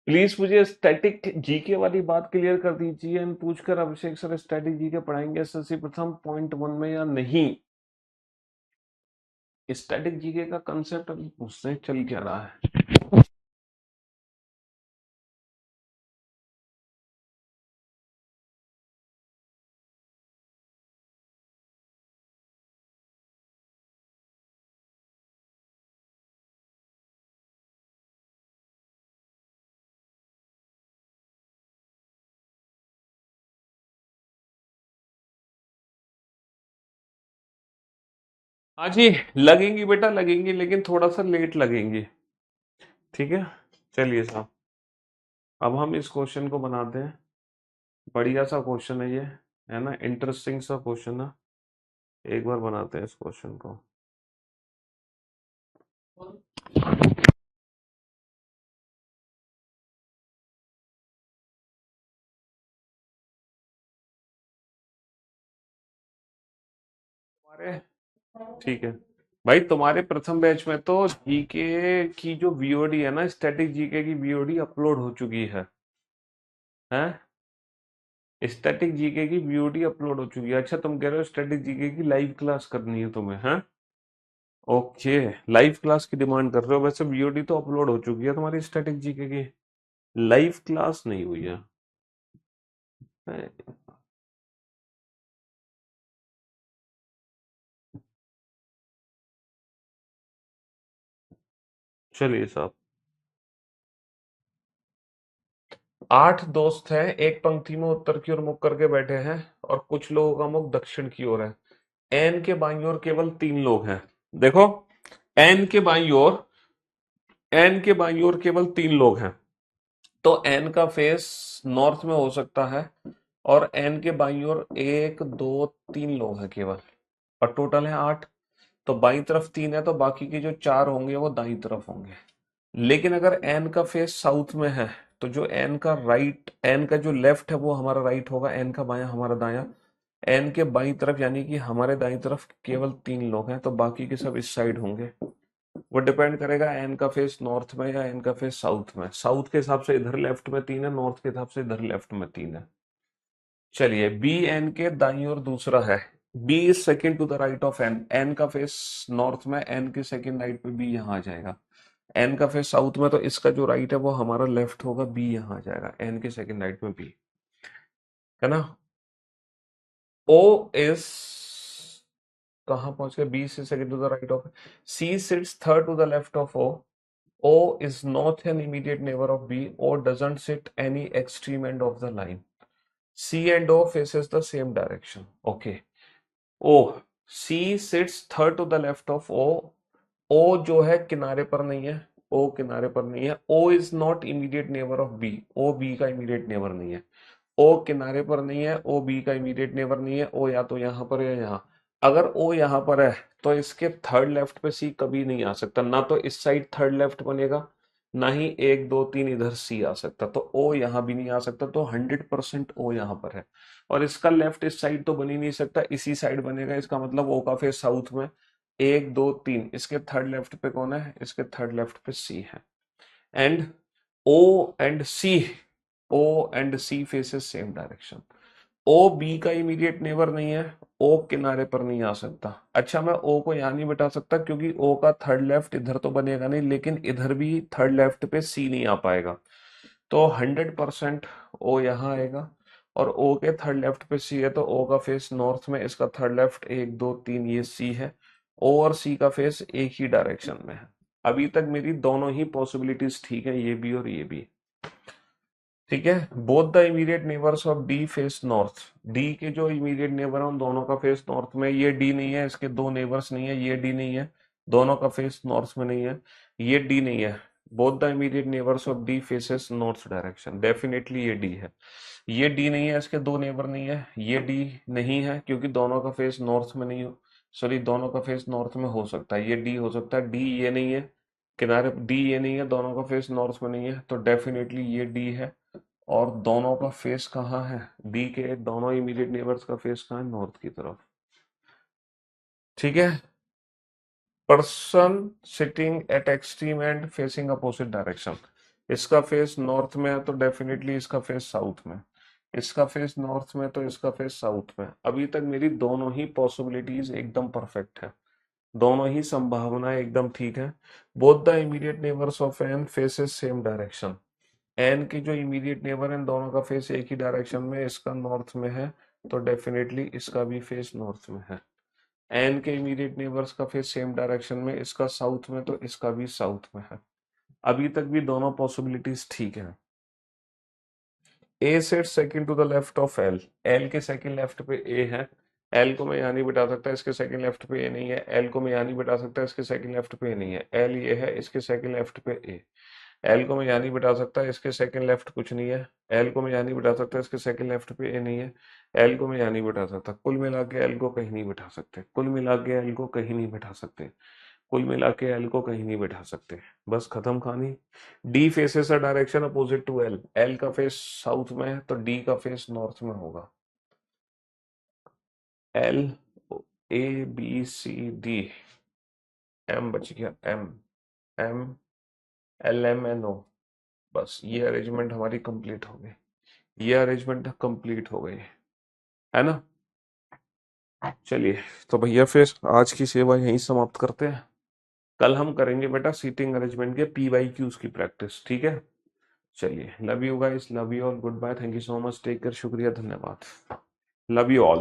प्लीज मुझे स्टैटिक जीके वाली बात क्लियर कर दीजिए एंड पूछकर अभिषेक सर स्टैटिक जीके पढ़ाएंगे एसएससी प्रथम पॉइंट वन में या नहीं। स्टैटिक जीके का कंसेप्ट अभी पूछते हैं चल क्या रहा है। हाँ जी, लगेंगी बेटा लगेंगी, लेकिन थोड़ा सा लेट लगेंगी। ठीक है, चलिए साहब, अब हम इस क्वेश्चन को बनाते हैं। बढ़िया सा क्वेश्चन है ये, है ना, इंटरेस्टिंग सा क्वेश्चन है। एक बार बनाते हैं इस क्वेश्चन को। हमारे, ठीक है भाई, तुम्हारे प्रथम बैच में तो जीके की जो वीओडी है ना, स्टैटिक जीके की वीओडी अपलोड हो चुकी है। स्टैटिक जीके की वीओडी अपलोड हो चुकी है। अच्छा, तुम कह रहे हो स्टैटिक जीके की लाइव क्लास करनी है तुम्हें, है? ओके, लाइव क्लास की डिमांड कर रहे हो। वैसे वीओडी तो अपलोड हो चुकी है तुम्हारी स्टैटिक जीके की, लाइव क्लास नहीं हुई है। चलिए साहब, 8 दोस्त हैं, एक पंक्ति में उत्तर की ओर मुख करके बैठे हैं और कुछ लोगों का मुख दक्षिण की ओर है। एन के बाईं ओर केवल 3 लोग हैं। देखो, एन के बाईं ओर, एन के बाईं ओर केवल 3 लोग हैं, तो एन का फेस नॉर्थ में हो सकता है, और एन के बाईं ओर 1 2 3 लोग हैं केवल, और टोटल है 8। तो बाईं तरफ 3 है, तो बाकी के जो 4 होंगे वो दाईं तरफ होंगे। लेकिन अगर एन का फेस साउथ में है, तो जो एन का राइट, एन का जो लेफ्ट है वो हमारा राइट होगा, एन का बायां हमारा दायां। एन के बाईं तरफ यानी कि हमारे दाईं तरफ केवल 3 लोग हैं, तो बाकी के सब इस साइड होंगे। वो डिपेंड करेगा एन का फेस नॉर्थ में या एन का फेस साउथ में। साउथ के हिसाब से इधर लेफ्ट में 3 है, नॉर्थ के हिसाब से इधर लेफ्ट में 3 है। चलिए, बी एन के दाईं ओर दूसरा है। B is second to the right of N, N का फेस नॉर्थ में, एन के सेकेंड राइट पे बी यहाँ आ जाएगा। एन का फेस साउथ में, तो इसका जो राइट है वो हमारा लेफ्ट होगा, बी यहाँ आ जाएगा, एन के सेकेंड राइट में बी, है ना। ओ इज, कहाँ पहुंच गए, बी से second to the right of, C sits third to the left of O. O is not an immediate neighbor of B. O doesn't sit any extreme end of the line. C and O faces the same direction. Okay. O, C sits third to the left of O. O जो है किनारे पर नहीं है, O किनारे पर नहीं है। O is not immediate neighbor of B. O B का immediate neighbor नहीं है। O किनारे पर नहीं है, O B का immediate neighbor नहीं है। O या तो यहाँ पर है या यहाँ। अगर O यहाँ पर है तो इसके थर्ड लेफ्ट पे C कभी नहीं आ सकता, ना तो इस साइड थर्ड लेफ्ट बनेगा, ना ही 1 2 3 इधर C आ सकता, तो O यहाँ भी नहीं आ सकता, तो 100% O यहाँ पर है। और इसका लेफ्ट इस साइड तो बन ही नहीं सकता, इसी साइड बनेगा, इसका मतलब O का फेस साउथ में। 1 2 3, इसके थर्ड लेफ्ट पे कौन है, इसके थर्ड लेफ्ट पे C है। And O and C, O and C faces same direction. O B का इमीडिएट नेबर नहीं है, ओ किनारे पर नहीं आ सकता। अच्छा, मैं ओ को यहां नहीं बिठा सकता क्योंकि ओ का थर्ड लेफ्ट इधर तो बनेगा नहीं, लेकिन इधर भी थर्ड लेफ्ट पे सी नहीं आ पाएगा, तो 100% ओ यहाँ आएगा। और ओ के थर्ड लेफ्ट पे सी है, तो ओ का फेस नॉर्थ में, इसका थर्ड लेफ्ट 1 2 3 ये सी है। ओ और सी का फेस एक ही डायरेक्शन में है। अभी तक मेरी दोनों ही पॉसिबिलिटीज ठीक है, ये भी और ये भी। ठीक है, both the immediate neighbours of D face north. D के जो इमीडिएट नेबर है उन दोनों का फेस नॉर्थ में। ये डी नहीं है, इसके दो नेबर्स नहीं है, ये डी नहीं है, दोनों का फेस नॉर्थ में नहीं है। ये डी नहीं है, both the immediate neighbours of D faces north direction, definitely ये डी है। ये डी नहीं है, इसके दो नेबर नहीं है, ये डी नहीं है क्योंकि दोनों का फेस नॉर्थ में नहीं हो, सॉरी, दोनों का फेस नॉर्थ में हो सकता है, ये डी हो सकता है। डी ये नहीं है, किनारे डी ये नहीं है, दोनों का फेस नॉर्थ में नहीं है, तो डेफिनेटली ये डी है। और दोनों का फेस कहाँ है, डी के दोनों इमीडिएट नेबर्स का फेस कहाँ है, नॉर्थ की तरफ। ठीक है, person sitting at extreme and facing opposite direction. इसका फेस नॉर्थ में है तो डेफिनेटली इसका फेस साउथ में, इसका फेस नॉर्थ में तो इसका फेस साउथ में। अभी तक मेरी दोनों ही पॉसिबिलिटीज एकदम परफेक्ट है, दोनों ही संभावनाएं एकदम ठीक है। Both the immediate neighbours of N faces same direction, N के जो इमीडिएट नेबर हैं दोनों का फेस एक ही डायरेक्शन में, इसका नॉर्थ में है तो डेफिनेटली इसका भी फेस नॉर्थ में है। एन के इमीडिएट नेबर्स का फेस सेम डायरेक्शन में, इसका साउथ में तो इसका भी साउथ में है। अभी तक भी दोनों पॉसिबिलिटीज ठीक है। A set second to the left of L, L के सेकंड लेफ्ट पे ए है, एल को मैं यहाँ नहीं बिठा सकता, इसके सेकंड लेफ्ट पे ए नहीं है, एल को मैं यहाँ नहीं बिठा सकता, इसके सेकंड लेफ्ट पे ए नहीं है, एल ये है, इसके सेकंड लेफ्ट पे ए, एल को मैं यहाँ नहीं बिठा सकता, इसके सेकंड लेफ्ट कुछ नहीं है, एल को मैं यहाँ नहीं बिठा सकता, इसके सेकंड लेफ्ट पे ए नहीं है, एल को मैं यहाँ नहीं बिठा सकता, कुल मिला के एल को कहीं नहीं बिठा सकते, कुल मिला के एल को कहीं नहीं बिठा सकते, कुल मिला के एल को कहीं नहीं बिठा सकते, बस खत्म कहानी। D faces a direction opposite to L, L का फेस साउथ में है तो डी का फेस नॉर्थ में होगा। L, A B C D, M बच गया, M, M L M N O, बस ये अरेंजमेंट हमारी कंप्लीट हो गई, ये अरेंजमेंट कंप्लीट हो गई है ना। चलिए, तो भैया फिर आज की सेवा यहीं समाप्त करते हैं, कल हम करेंगे बेटा सीटिंग अरेंजमेंट के पी वाई क्यूज की प्रैक्टिस, ठीक है। चलिए, love you guys, love you all, goodbye, thank you so much, take care, शुक्रिया, धन्यवाद, लव यू ऑल।